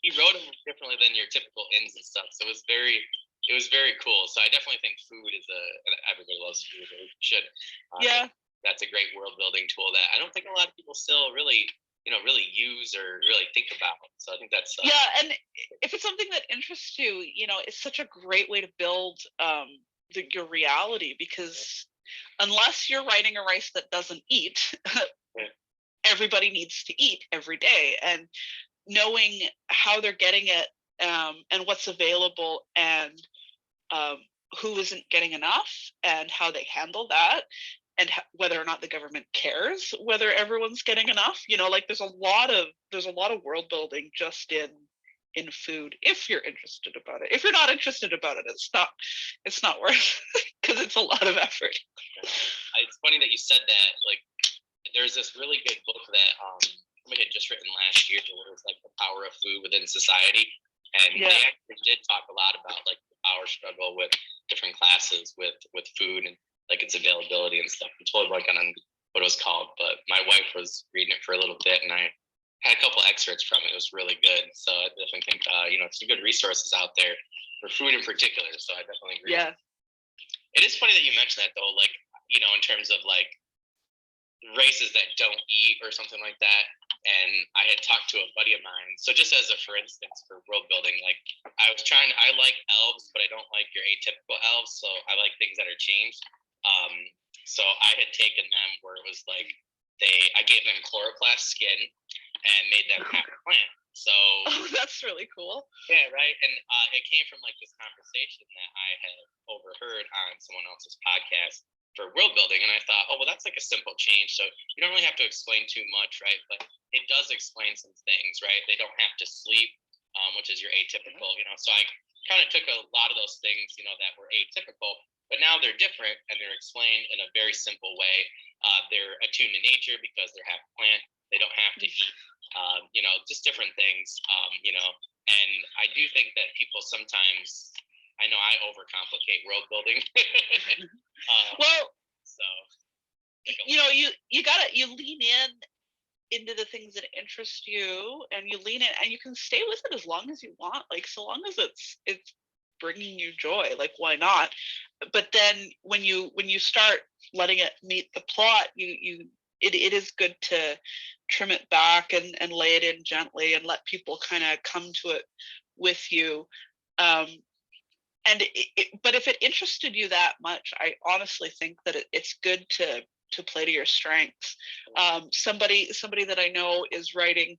he wrote them differently than your typical inns and stuff, so it was very cool. So I definitely think food is everybody loves food, or should. Yeah, that's a great world building tool that I don't think a lot of people still really really use or really think about. So I think that's and if it's something that interests you, it's such a great way to build your reality, because unless you're writing a race that doesn't eat, everybody needs to eat every day, and knowing how they're getting it, and what's available, and who isn't getting enough, and how they handle that, and whether or not the government cares whether everyone's getting enough. Like there's a lot of world building just in food, if you're interested about it. If you're not interested about it, it's not worth because it's a lot of effort. It's funny that you said that. Like, there's this really good book that somebody had just written last year, where it was like the power of food within society, and they actually did talk a lot about like the power struggle with different classes with food and like its availability and stuff. I'm totally blanking on what it was called, but my wife was reading it for a little bit, and I had a couple excerpts from it. It was really good. So I definitely think some good resources out there for food in particular. So I definitely agree. Yeah. It is funny that you mentioned that though, like, in terms of like races that don't eat or something like that. And I had talked to a buddy of mine. So just as a for instance for world building, like I like elves, but I don't like your atypical elves. So I like things that are changed. So I had taken them where it was like I gave them chloroplast skin and made them half a plant. So that's really cool. Yeah, right. And it came from like this conversation that I had overheard on someone else's podcast for world building, and I thought, oh well, that's like a simple change. So you don't really have to explain too much, right? But it does explain some things, right? They don't have to sleep, which is your atypical, So I kind of took a lot of those things, that were atypical, but now they're different and they're explained in a very simple way. They're attuned to nature because they're half plant. They don't have to eat. Just different things, and I do think that people sometimes, I know I overcomplicate world building. Well, so you lean into the things that interest you, and you lean in, and you can stay with it as long as you want, like so long as it's bringing you joy, like why not? But then when you start letting it meet the plot, it is good to trim it back and lay it in gently and let people kind of come to it with you. But if it interested you that much, I honestly think that it's good to play to your strengths. Somebody that I know is writing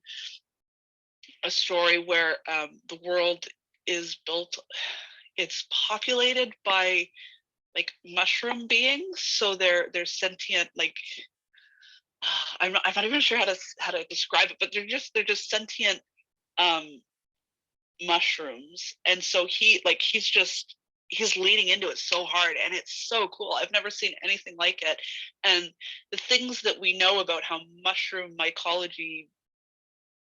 a story where the world is built, it's populated by like mushroom beings, so they're sentient, like I'm not even sure how to describe it, but they're just sentient mushrooms. And so he's leaning into it so hard, and it's so cool. I've never seen anything like it. And the things that we know about how mushroom mycology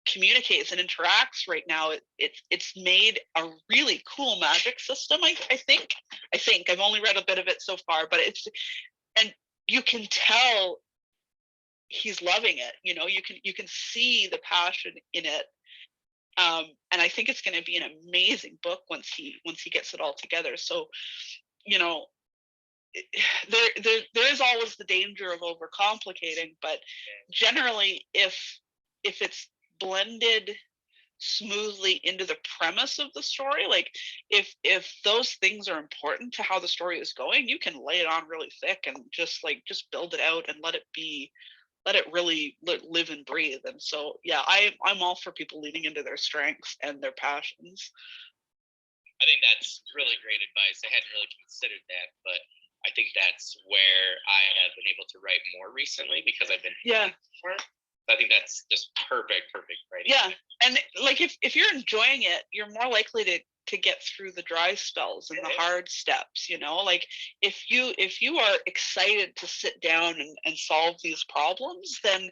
communicates and interacts right now, it's made a really cool magic system. I think I've only read a bit of it so far, but and you can tell he's loving it. You can see the passion in it. And I think it's going to be an amazing book once he gets it all together. So, there is always the danger of overcomplicating, but generally, if it's blended smoothly into the premise of the story, like if those things are important to how the story is going, you can lay it on really thick and just build it out and let it really live and breathe. And so, yeah, I'm all for people leaning into their strengths and their passions. I think that's really great advice. I hadn't really considered that, but I think that's where I have been able to write more recently because I've been more. I think that's just perfect writing. Yeah, and like if you're enjoying it, you're more likely to get through the dry spells and the hard steps. Like if you are excited to sit down and solve these problems, then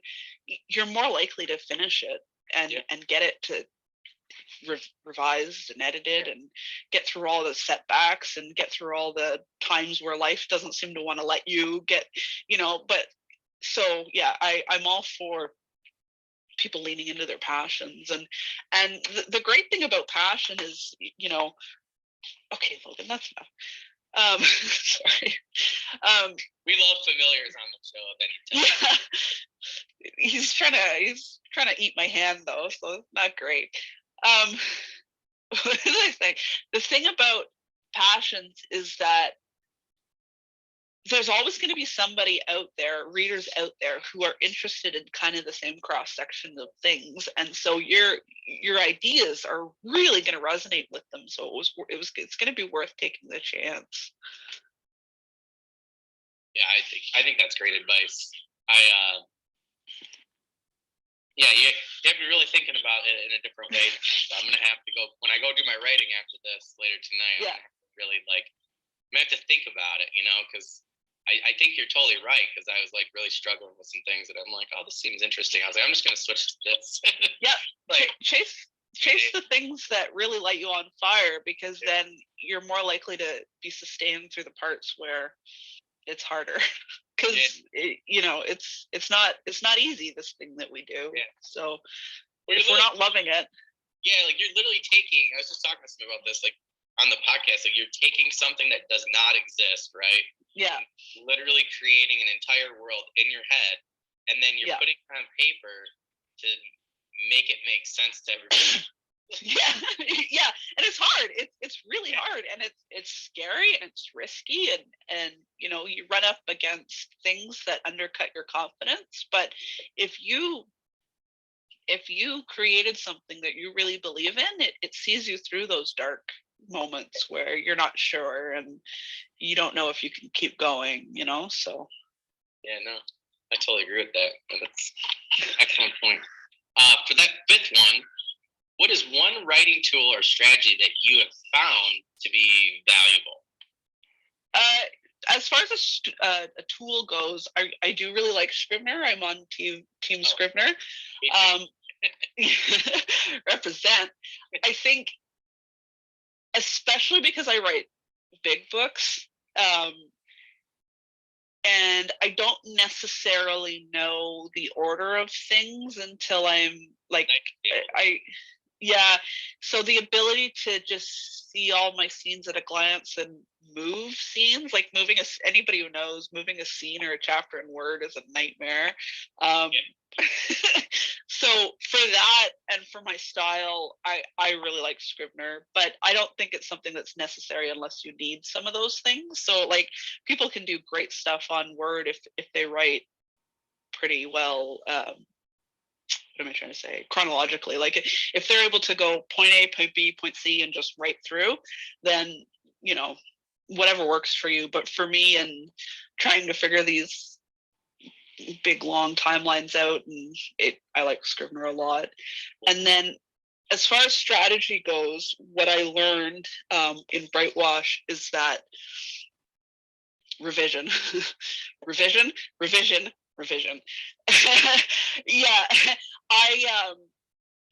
you're more likely to finish it and get it to revised and edited and get through all the setbacks and get through all the times where life doesn't seem to want to let you get, but so yeah, I'm all for people leaning into their passions. And the great thing about passion is, okay, Logan, that's enough. Sorry. We love familiars on the show at any time. Yeah. He's trying trying to eat my hand though, so it's not great. What did I say? The thing about passions is that there's always going to be somebody out there, readers out there, who are interested in kind of the same cross section of things, and so your ideas are really going to resonate with them. So it's going to be worth taking the chance. Yeah, I think that's great advice. Yeah, you have to be really thinking about it in a different way. So I'm gonna have to go when I go do my writing after this later tonight. Yeah. I'm really I'm gonna have to think about it, because I think you're totally right, because I was like really struggling with some things that I'm like, oh, this seems interesting. I was like, I'm just gonna switch to this. Yeah, like chase the things that really light you on fire, because then you're more likely to be sustained through the parts where it's harder. Because it's not easy, this thing that we do. Yeah. So if we're not loving it. Yeah, like you're literally taking. I was just talking to somebody about this, like on the podcast. Like you're taking something that does not exist, right? Yeah. And literally creating an entire world in your head, and then you're putting it on paper to make it make sense to everybody. Yeah, and it's hard. It's really hard, and it's scary, and it's risky, and you run up against things that undercut your confidence. But if you created something that you really believe in, it sees you through those dark moments where you're not sure and you don't know if you can keep going. So. Yeah, no, I totally agree with that. That's an excellent point. For that fifth one, what is one writing tool or strategy that you have found to be valuable? As far as a tool goes, I do really like Scrivener. I'm on Team Scrivener. Represent. I think, especially because I write big books, and I don't necessarily know the order of things until I'm like, so the ability to just see all my scenes at a glance and move scenes, like anybody who knows, moving a scene or a chapter in Word is a nightmare. So for that and for my style, I really like Scrivener, but I don't think it's something that's necessary unless you need some of those things. So like people can do great stuff on Word if they write pretty well. What am I trying to say? Chronologically, like if they're able to go point A, point B, point C, and just write through, then whatever works for you. But for me, and trying to figure these big long timelines out, and I like Scrivener a lot. And then as far as strategy goes, what I learned in Brightwash is that revision. Yeah,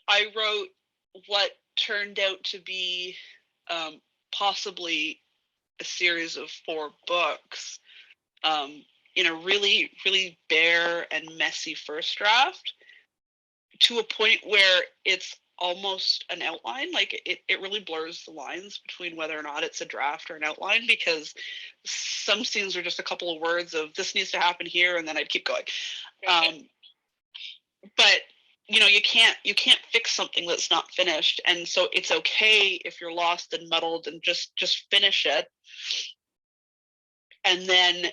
I wrote what turned out to be possibly a series of 4 books in a really, really bare and messy first draft, to a point where it's almost an outline. Like it really blurs the lines between whether or not it's a draft or an outline, because some scenes are just a couple of words of this needs to happen here, and then I'd keep going. But you can't fix something that's not finished, and so it's okay if you're lost and muddled, and just finish it, and then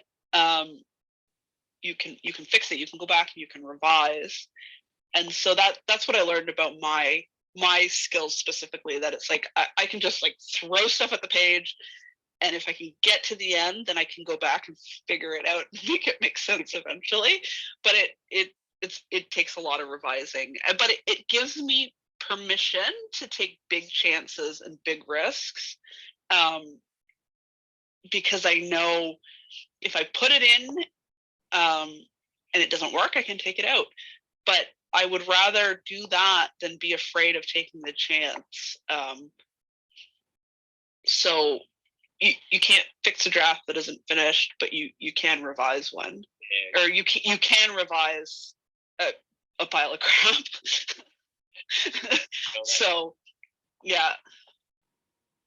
you can fix it. You can go back and you can revise. And so that's what I learned about my skills specifically, that it's like I can just like throw stuff at the page, and if I can get to the end, then I can go back and figure it out and make it make sense eventually. But it takes a lot of revising, but it gives me permission to take big chances and big risks, because I know if I put it in and it doesn't work, I can take it out. But I would rather do that than be afraid of taking the chance. So you can't fix a draft that isn't finished, but you can revise one, or you can revise a pile of crap. So yeah,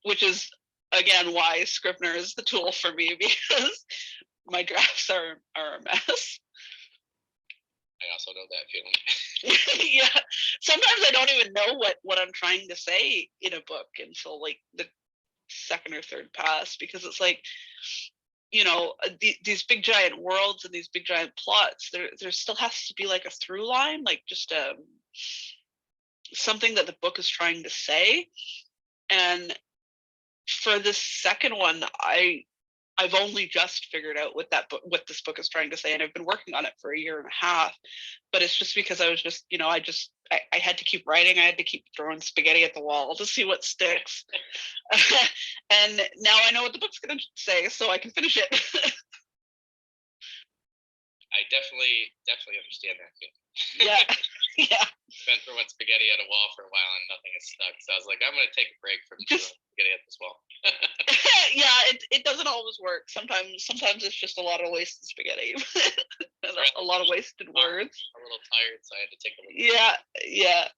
which is again why Scrivener is the tool for me, because my drafts are a mess. I also know that feeling. Yeah, sometimes I don't even know what I'm trying to say in a book until like the second or third pass, because it's like, these big giant worlds and these big giant plots, there still has to be like a through line, like just something that the book is trying to say. And for this second one, I've only just figured out what this book is trying to say, and I've been working on it for a year and a half. But it's just because I was just, I had to keep writing. I had to keep throwing spaghetti at the wall to see what sticks. And now I know what the book's going to say, so I can finish it. I definitely understand that feeling. Yeah, yeah. Been throwing spaghetti at a wall for a while and nothing has stuck. So I was like, I'm going to take a break from throwing spaghetti at this wall. Yeah, it doesn't always work. Sometimes it's just a lot of wasted spaghetti. A lot of wasted words. A little tired, so I had to take a look. Yeah.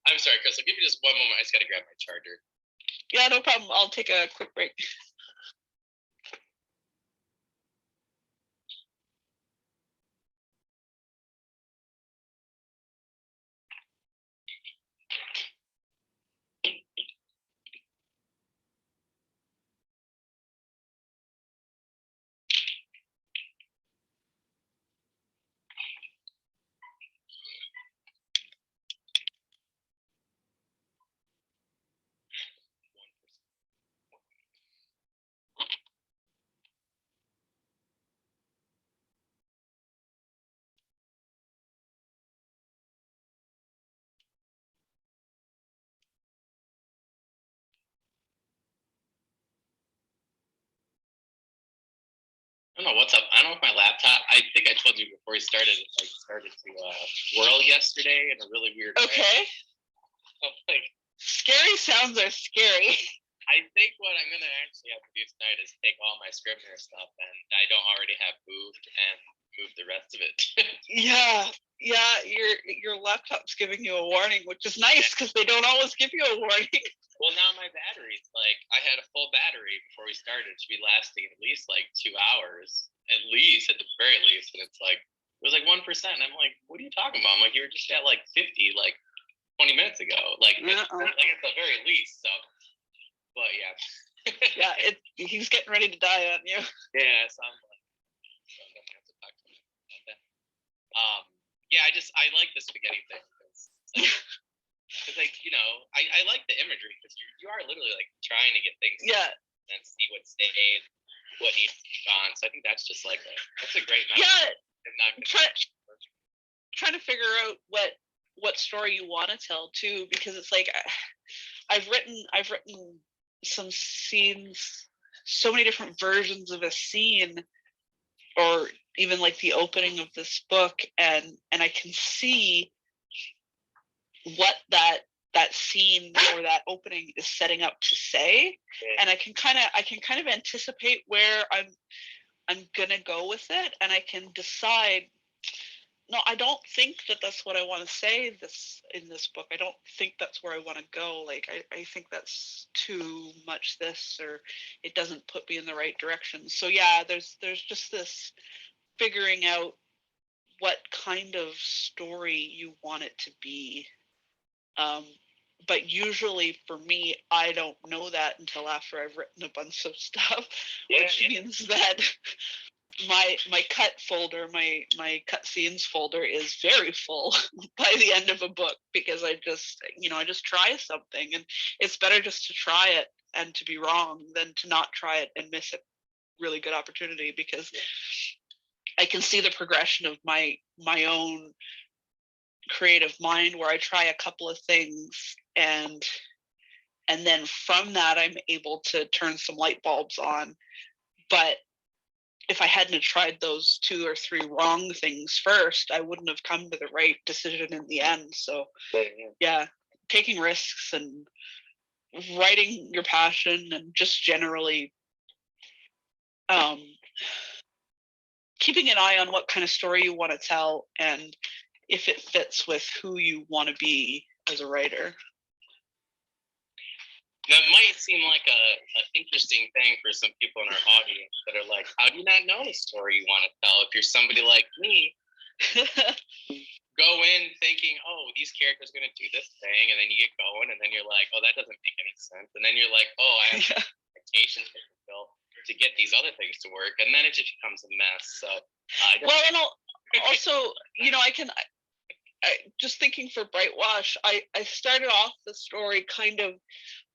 I'm sorry, Krystle. Give me just one moment. I just got to grab my charger. Yeah, no problem. I'll take a quick break. I don't know what's up. I don't know if my laptop. I think I told you before we started. It like started to whirl yesterday in a really weird way. Okay. Like, scary sounds are scary. I think what I'm gonna actually have to do tonight is take all my Scrivener stuff, and I don't already have moved, and move the rest of it. Yeah. Your laptop's giving you a warning, which is nice because they don't always give you a warning. Well, now my battery's like, I had a full battery before we started. It should be lasting at least like 2 hours, at the very least. And it's like, it was like 1%. And I'm like, what are you talking about? I'm like, you were just at like 50, like 20 minutes ago. Like, like at the very least. So, but yeah. Yeah, he's getting ready to die on you. Yeah, so I'm like, so I'm gonna have to talk to him about that. Yeah, I like the spaghetti thing. Because like, I like the imagery because you are literally like trying to get things and see what stayed, what needs to be gone. So I think that's just like that's a great message. Yeah, trying to figure out what story you want to tell too, because it's like I've written some scenes, so many different versions of a scene, or even like the opening of this book, and I can see what that scene or that opening is setting up to say, and I can kind of anticipate where I'm gonna go with it, and I can decide, no, I don't think that's what I want to say in this book. I don't think that's where I want to go. Like I think that's too much this, or it doesn't put me in the right direction. So yeah, there's just this figuring out what kind of story you want it to be. But usually for me, I don't know that until after I've written a bunch of stuff, which means that my cut folder, my cut scenes folder is very full by the end of a book, because I just try something, and it's better just to try it and to be wrong than to not try it and miss a really good opportunity, because I can see the progression of my own creative mind, where I try a couple of things, and then from that I'm able to turn some light bulbs on. But if I hadn't tried those 2 or 3 wrong things first, I wouldn't have come to the right decision in the end. So yeah, taking risks and writing your passion, and just generally keeping an eye on what kind of story you want to tell, and if it fits with who you want to be as a writer. That might seem like an interesting thing for some people in our audience that are like, how do you not know the story you want to tell if you're somebody like me? go in thinking, oh, these characters are going to do this thing, and then you get going, and then you're like, oh, that doesn't make any sense, and then you're like, oh, I have expectations to fulfill to get these other things to work, and then it just becomes a mess. So well, and also, you know, I just thinking for Brightwash, I started off the story kind of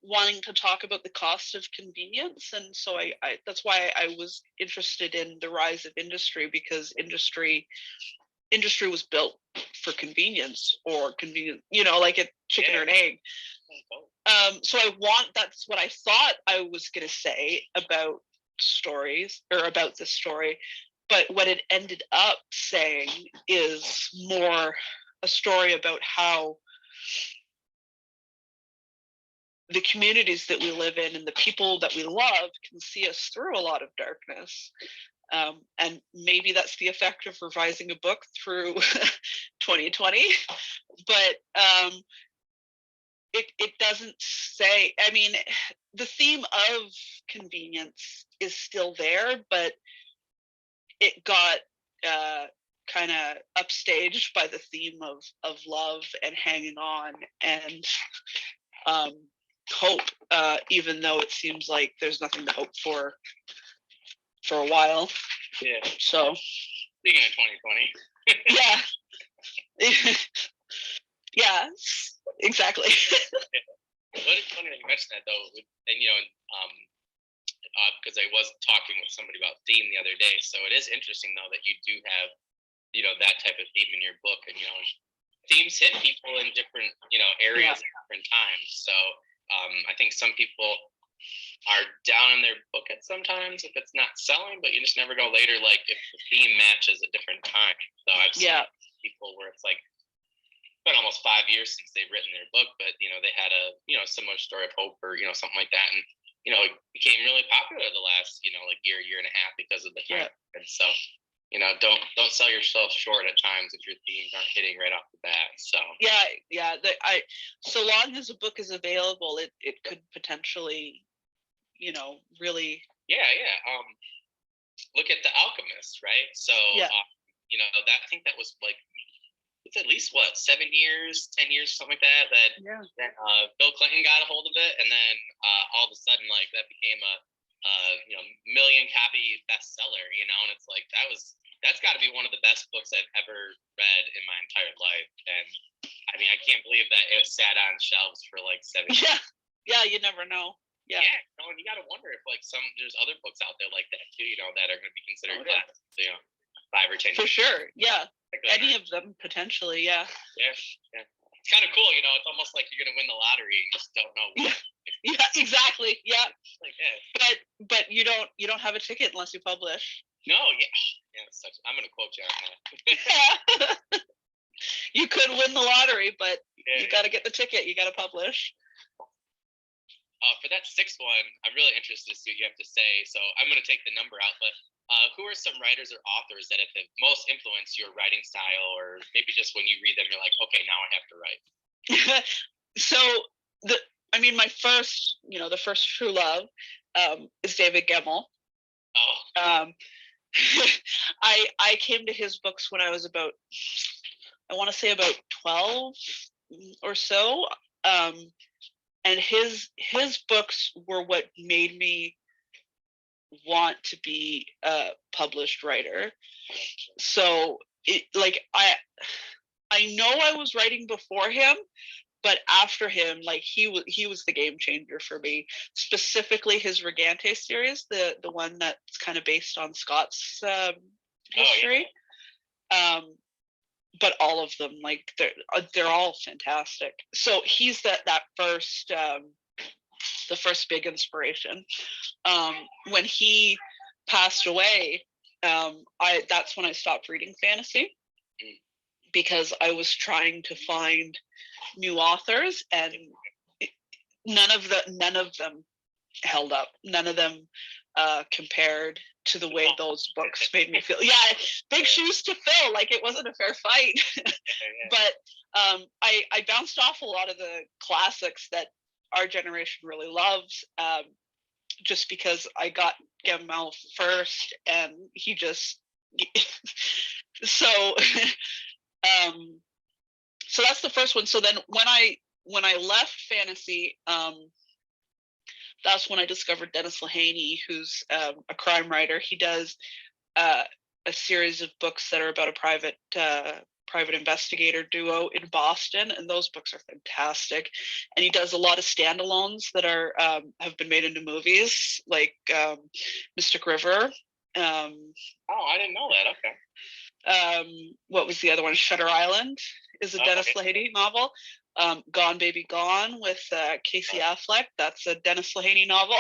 wanting to talk about the cost of convenience, and so I that's why I was interested in the rise of industry, because industry was built for convenience, or convenience, you know, like a chicken or an egg. So that's what I thought I was going to say about stories, or about this story, but what it ended up saying is more a story about how the communities that we live in and the people that we love can see us through a lot of darkness. And maybe that's the effect of revising a book through 2020. But it doesn't say, I mean, the theme of convenience is still there, but it got kind of upstaged by the theme of love and hanging on and hope, even though it seems like there's nothing to hope for a while. Yeah. So speaking of 2020. Yeah. Yeah, exactly. Well, it's funny that you mentioned that, though, and you know, because I was talking with somebody about theme the other day. So it is interesting, though, that you do have, you know, that type of theme in your book, and you know, themes hit people in different, you know, areas at different times. So I think some people are down on their book at sometimes if it's not selling, but you just never go later, like if the theme matches a different time. So I've seen people where it's like it's been almost 5 years since they've written their book, but you know, they had a, you know, similar story of hope, or you know, something like that, and you know, it became really popular the last, you know, like year and a half because of the time. And so, you know, don't sell yourself short at times if your themes aren't hitting right off the bat. So so long as a book is available, it could potentially, you know, really look at The Alchemist, right? So you know, that I think that was like, it's at least 7 years, 10 years, something like that. That Bill Clinton got a hold of it, and then all of a sudden, like, that became a you know, million copy bestseller. You know, and it's like that's got to be one of the best books I've ever read in my entire life. And I mean, I can't believe that it sat on shelves for like 7 years. Yeah, you never know. Yeah, no, and you got to wonder if like there's other books out there like that too, you know, that are going to be considered classics, you know, 5 or 10 years. For sure, yeah. Any of them potentially, yeah. It's kind of cool, you know. It's almost like you're gonna win the lottery. You just don't know. Yeah, exactly. Yeah. Like, but you don't have a ticket unless you publish. No, I'm gonna quote you on that. You could win the lottery, but you got to get the ticket. You got to publish. For that sixth one, I'm really interested to see what you have to say. So I'm going to take the number out, but who are some writers or authors that have most influenced your writing style, or maybe just when you read them, you're like, okay, now I have to write? So my first, the first true love is David Gemmell. Oh. I came to his books when I was about, I want to say about 12 or so. And his books were what made me want to be a published writer. So I know I was writing before him, but after him, like he was the game changer for me. Specifically, his Regante series, the one that's kind of based on Scott's history. But all of them, like they're all fantastic. So he's that first, the first big inspiration. When he passed away, that's when I stopped reading fantasy, because I was trying to find new authors, and none of them held up. None of them compared to the way those books made me feel. Yeah, big shoes to fill. Like, it wasn't a fair fight. But I bounced off a lot of the classics that our generation really loves, just because I got Gemmell first, and he just so so that's the first one. So then when I left fantasy, that's when I discovered Dennis Lehane, who's a crime writer. He does a series of books that are about a private investigator duo in Boston, and those books are fantastic. And he does a lot of standalones that are have been made into movies, like Mystic River. Oh, I didn't know that. Okay. What was the other one? Shutter Island is a Dennis Lehane novel. Gone Baby Gone with Casey Affleck. That's a Dennis Lehane novel.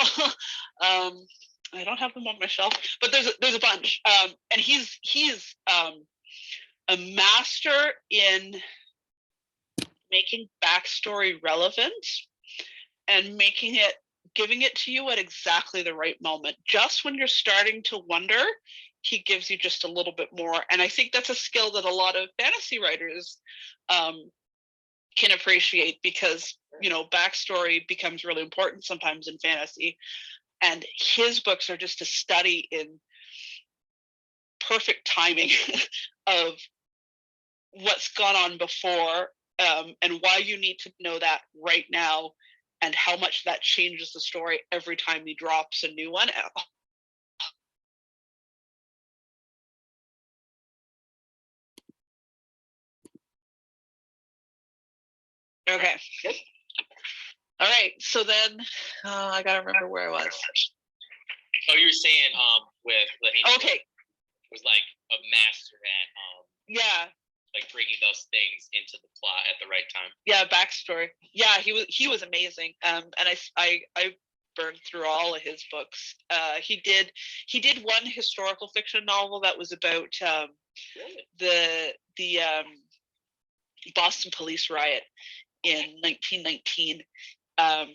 I don't have them on my shelf, but there's a bunch. And he's a master in making backstory relevant and giving it to you at exactly the right moment. Just when you're starting to wonder, he gives you just a little bit more. And I think that's a skill that a lot of fantasy writers can appreciate, because backstory becomes really important sometimes in fantasy, and his books are just a study in perfect timing of what's gone on before, and why you need to know that right now, and how much that changes the story every time he drops a new one. Okay. All right. So then I gotta remember where I was. Oh, you were saying with Lehane, okay, was like a master at yeah, like bringing those things into the plot at the right time. Yeah, backstory. Yeah, he was amazing. And I burned through all of his books. He did one historical fiction novel that was about the Boston police riot in 1919. And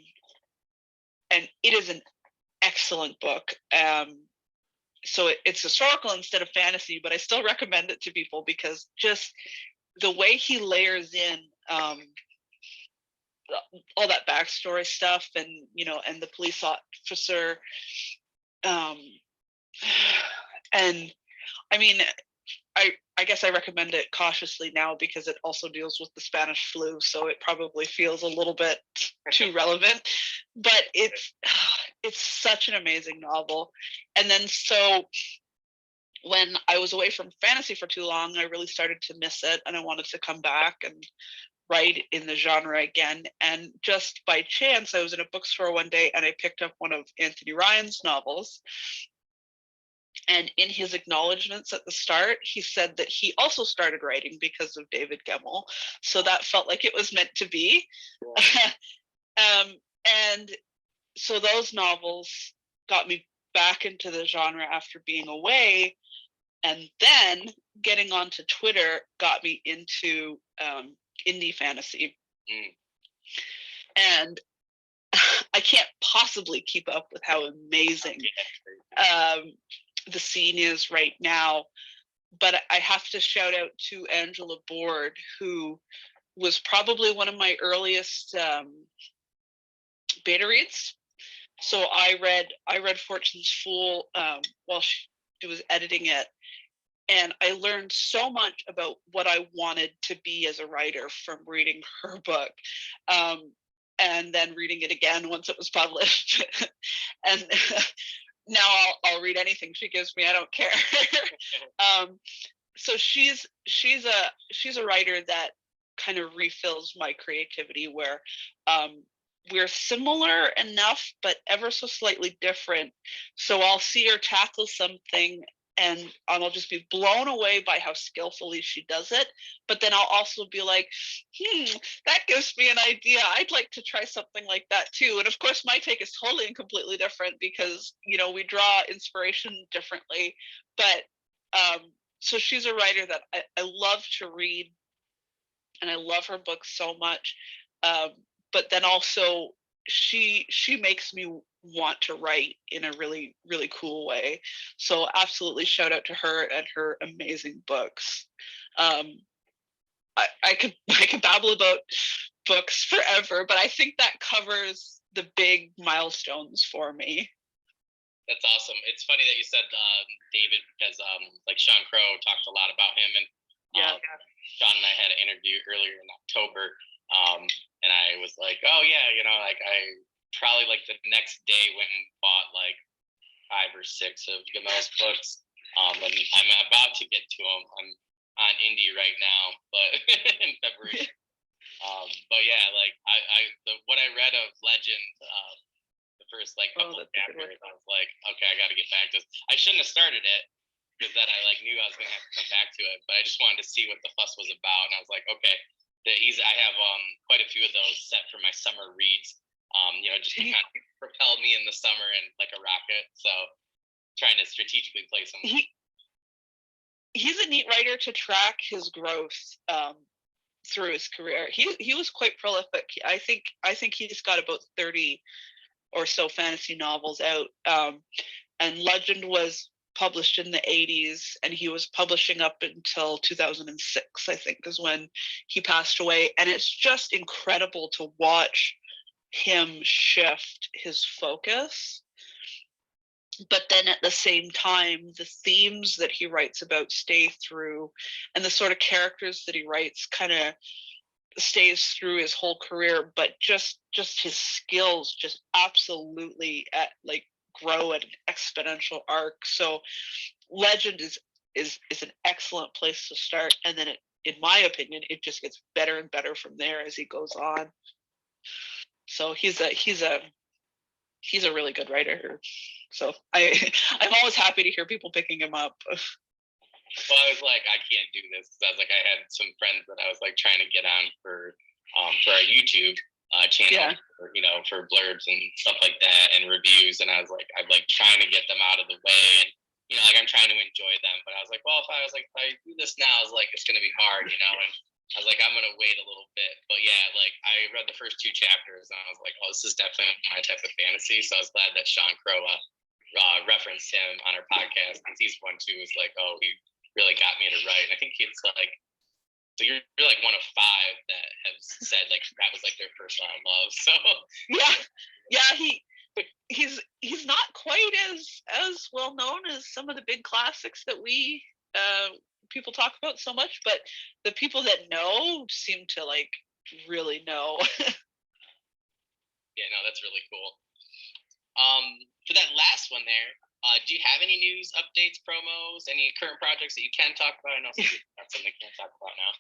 it is an excellent book. So it's historical instead of fantasy, but I still recommend it to people, because just the way he layers in all that backstory stuff, and and the police officer, and I mean, I guess I recommend it cautiously now, because it also deals with the Spanish flu, so it probably feels a little bit too relevant. But it's such an amazing novel. And then so when I was away from fantasy for too long, I really started to miss it, and I wanted to come back and write in the genre again. And just by chance, I was in a bookstore one day and I picked up one of Anthony Ryan's novels. And in his acknowledgments at the start, he said that he also started writing because of David Gemmell. So that felt like it was meant to be. And so those novels got me back into the genre after being away. And then getting onto Twitter got me into indie fantasy. And I can't possibly keep up with how amazing the scene is right now. But I have to shout out to Angela Board, who was probably one of my earliest beta reads. So I read Fortune's Fool while she was editing it. And I learned so much about what I wanted to be as a writer from reading her book, and then reading it again once it was published. And now I'll read anything she gives me. I don't care. So she's a writer that kind of refills my creativity, where we're similar enough, but ever so slightly different. So I'll see her tackle something, and I'll just be blown away by how skillfully she does it. But then I'll also be like, that gives me an idea. I'd like to try something like that too. And of course, my take is totally and completely different, because, we draw inspiration differently. But so she's a writer that I love to read, and I love her books so much. But then also she makes me want to write in a really, really cool way. So absolutely shout out to her and her amazing books. I could babble about books forever, but I think that covers the big milestones for me. That's awesome. It's funny that you said David, because like Sean Crow talked a lot about him, and Sean and I had an interview earlier in October, and I was like, oh yeah, like I probably like the next day went and bought like 5 or 6 of Gamel's books, and I'm about to get to them. I'm on indie right now, but in February. But yeah, like what I read of Legend, the first like couple of chapters, I was like, okay, I got to get back to this. I shouldn't have started it because then I like knew I was gonna have to come back to it, but I just wanted to see what the fuss was about, and I was like, okay, I have quite a few of those set for my summer reads. Just to kind of propel me in the summer and like a rocket. So trying to strategically place him. He's a neat writer to track his growth through his career. He was quite prolific. I think he's got about 30 or so fantasy novels out. And Legend was published in the 80s, and he was publishing up until 2006, I think, is when he passed away. And it's just incredible to watch him shift his focus. But then at the same time, the themes that he writes about stay through, and the sort of characters that he writes kind of stays through his whole career. But just his skills just absolutely grow at an exponential arc. So Legend is an excellent place to start, and then in my opinion, it just gets better and better from there as he goes on. So he's a really good writer. So I'm always happy to hear people picking him up. Well, I was like, I can't do this. I was like, I had some friends that I was like trying to get on for our YouTube channel, for blurbs and stuff like that and reviews. And I was like trying to get them out of the way, and like I'm trying to enjoy them. But I was like, well, if I do this now, I was like, it's gonna be hard, And I was like, I'm gonna wait a little bit. But yeah, like I read the first 2 chapters, and I was like, oh, this is definitely my type of fantasy. So I was glad that Sean Crow referenced him on our podcast, because he's one too. Was like, oh, he really got me to write. And I think it's like, so you're like one of 5 that have said like that was like their first love. So he's not quite as well known as some of the big classics that we people talk about so much, but the people that know seem to like really know. Yeah, no, that's really cool. For that last one there, do you have any news, updates, promos, any current projects that you can talk about? I know that's something you can't talk about now.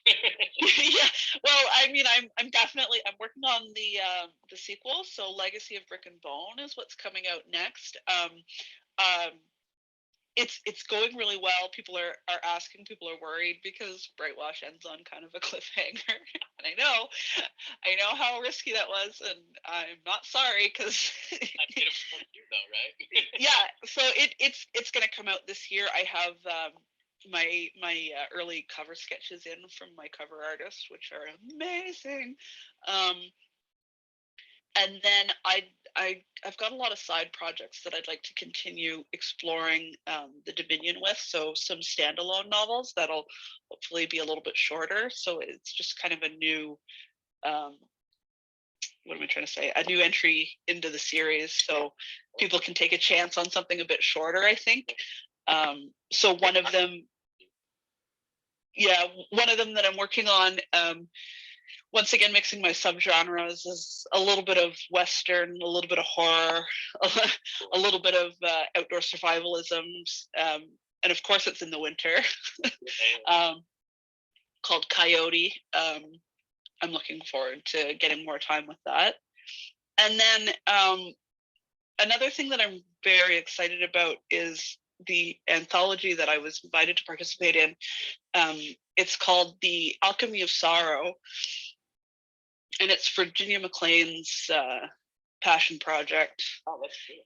Yeah, well, I mean, I'm working on the sequel. So Legacy of Brick and Bone is what's coming out next. It's going really well. People are asking, people are worried because Brightwash ends on kind of a cliffhanger. And I know how risky that was, and I'm not sorry because that's good for you though, right? Yeah, so it's gonna come out this year. I have my early cover sketches in from my cover artist, which are amazing. And then I've got a lot of side projects that I'd like to continue exploring the Dominion with. So some standalone novels that'll hopefully be a little bit shorter. So it's just kind of a new, what am I trying to say? A new entry into the series. So people can take a chance on something a bit shorter, I think. So one of them that I'm working on, once again, mixing my subgenres, is a little bit of Western, a little bit of horror, a little bit of outdoor survivalism, and of course it's in the winter, called Coyote. I'm looking forward to getting more time with that. And then another thing that I'm very excited about is the anthology that I was invited to participate in. It's called The Alchemy of Sorrow, and it's Virginia McLean's passion project. Oh, that's cool.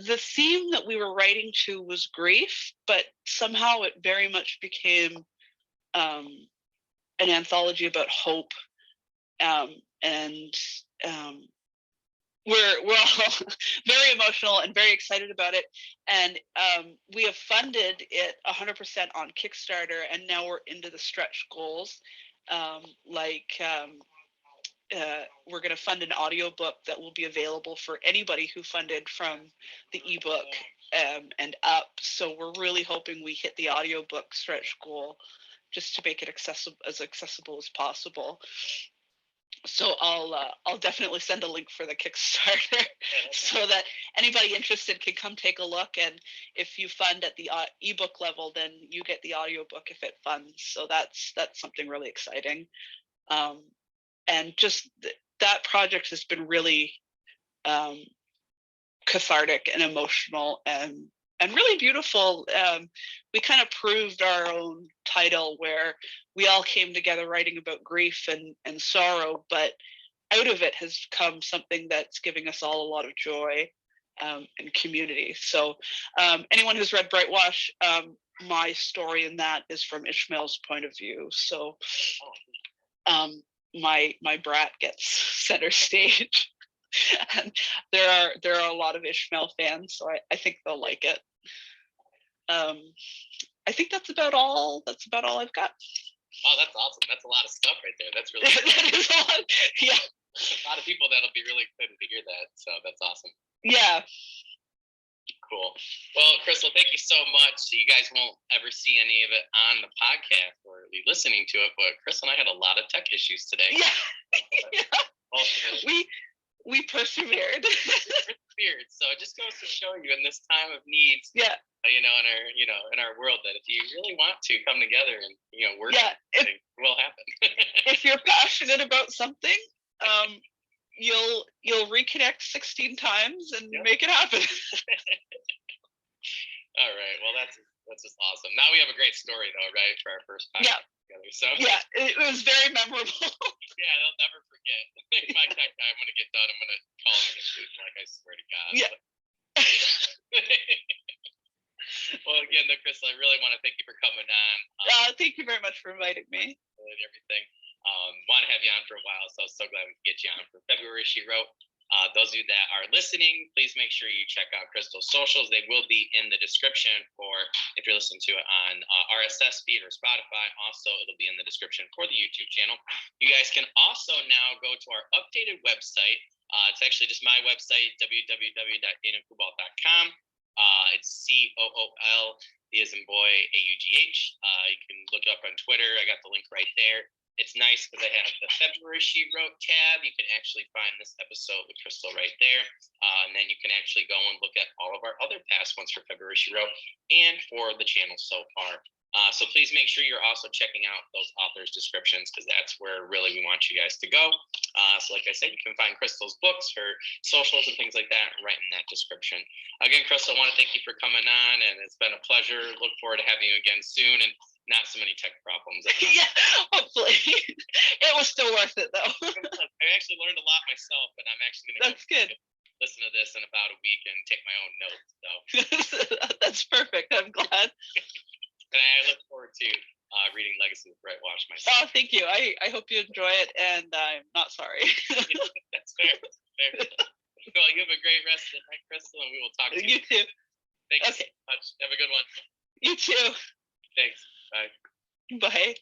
The theme that we were writing to was grief, but somehow it very much became an anthology about hope, and we're all very emotional and very excited about it. And we have funded it 100% on Kickstarter, and now we're into the stretch goals. We're going to fund an audiobook that will be available for anybody who funded from the ebook and up. So we're really hoping we hit the audiobook stretch goal just to make it accessible as possible. So I'll definitely send a link for the Kickstarter so that anybody interested can come take a look. And if you fund at the ebook level, then you get the audiobook if it funds. So that's something really exciting. And just that project has been really cathartic and emotional and really beautiful. We kind of proved our own title where we all came together writing about grief and sorrow, but out of it has come something that's giving us all a lot of joy and community. So anyone who's read Brightwash, my story in that is from Ishmael's point of view. So my brat gets center stage. And there are a lot of Ishmael fans, so I think they'll like it. I think that's about all I've got. Wow, that's awesome. That's a lot of stuff right there. That's really that is a lot. Yeah. A lot of people that'll be really excited to hear that. So that's awesome. Yeah. Cool. Well, Krystle, thank you so much. So you guys won't ever see any of it on the podcast or be listening to it, but Krystle and I had a lot of tech issues today. Yeah. Yeah. We persevered. So it just goes to show you in this time of needs, yeah, in our world, that if you really want to come together and work, it will happen. If you're passionate about something, you'll reconnect 16 times and make it happen. All right. Well, that's just awesome. Now we have a great story though, right, for our first podcast together. So yeah, it was very memorable. Yeah, they'll never forget. My tech guy, I'm gonna get done. I'm gonna call him next week, like I swear to God. Yeah. Well, again, though, Krystle, I really want to thank you for coming on. Thank you very much for inviting me. And everything. Want to have you on for a while, so I'm so glad we could get you on for February She Wrote. Those of you that are listening, please make sure you check out Krystle's socials. They will be in the description for if you're listening to it on RSS feed or Spotify. Also, it'll be in the description for the YouTube channel. You guys can also now go to our updated website. It's actually just my website, www.danacoolbaugh.com. It's COOL, D as in boy, AUGH. You can look it up on Twitter. I got the link right there. It's nice because I have the February She Wrote tab. You can actually find this episode with Krystle right there. And then you can actually go and look at all of our other past ones for February She Wrote and for the channel so far. So please make sure you're also checking out those authors' descriptions because that's where really we want you guys to go. So like I said, you can find Krystle's books, her socials, and things like that right in that description. Again, Krystle, I want to thank you for coming on, and it's been a pleasure. Look forward to having you again soon. And not so many tech problems. Yeah, hopefully. It was still worth it, though. I actually learned a lot myself, and I'm actually going to listen to this in about a week and take my own notes. So that's perfect. I'm glad. And I look forward to reading Legacy of Brightwash myself. Oh, thank you. I hope you enjoy it, and I'm not sorry. That's fair. Well, you have a great rest of the night, Krystle, and we will talk to you. You too. Thanks so much. Have a good one. You too. Thanks. Bye. Bye.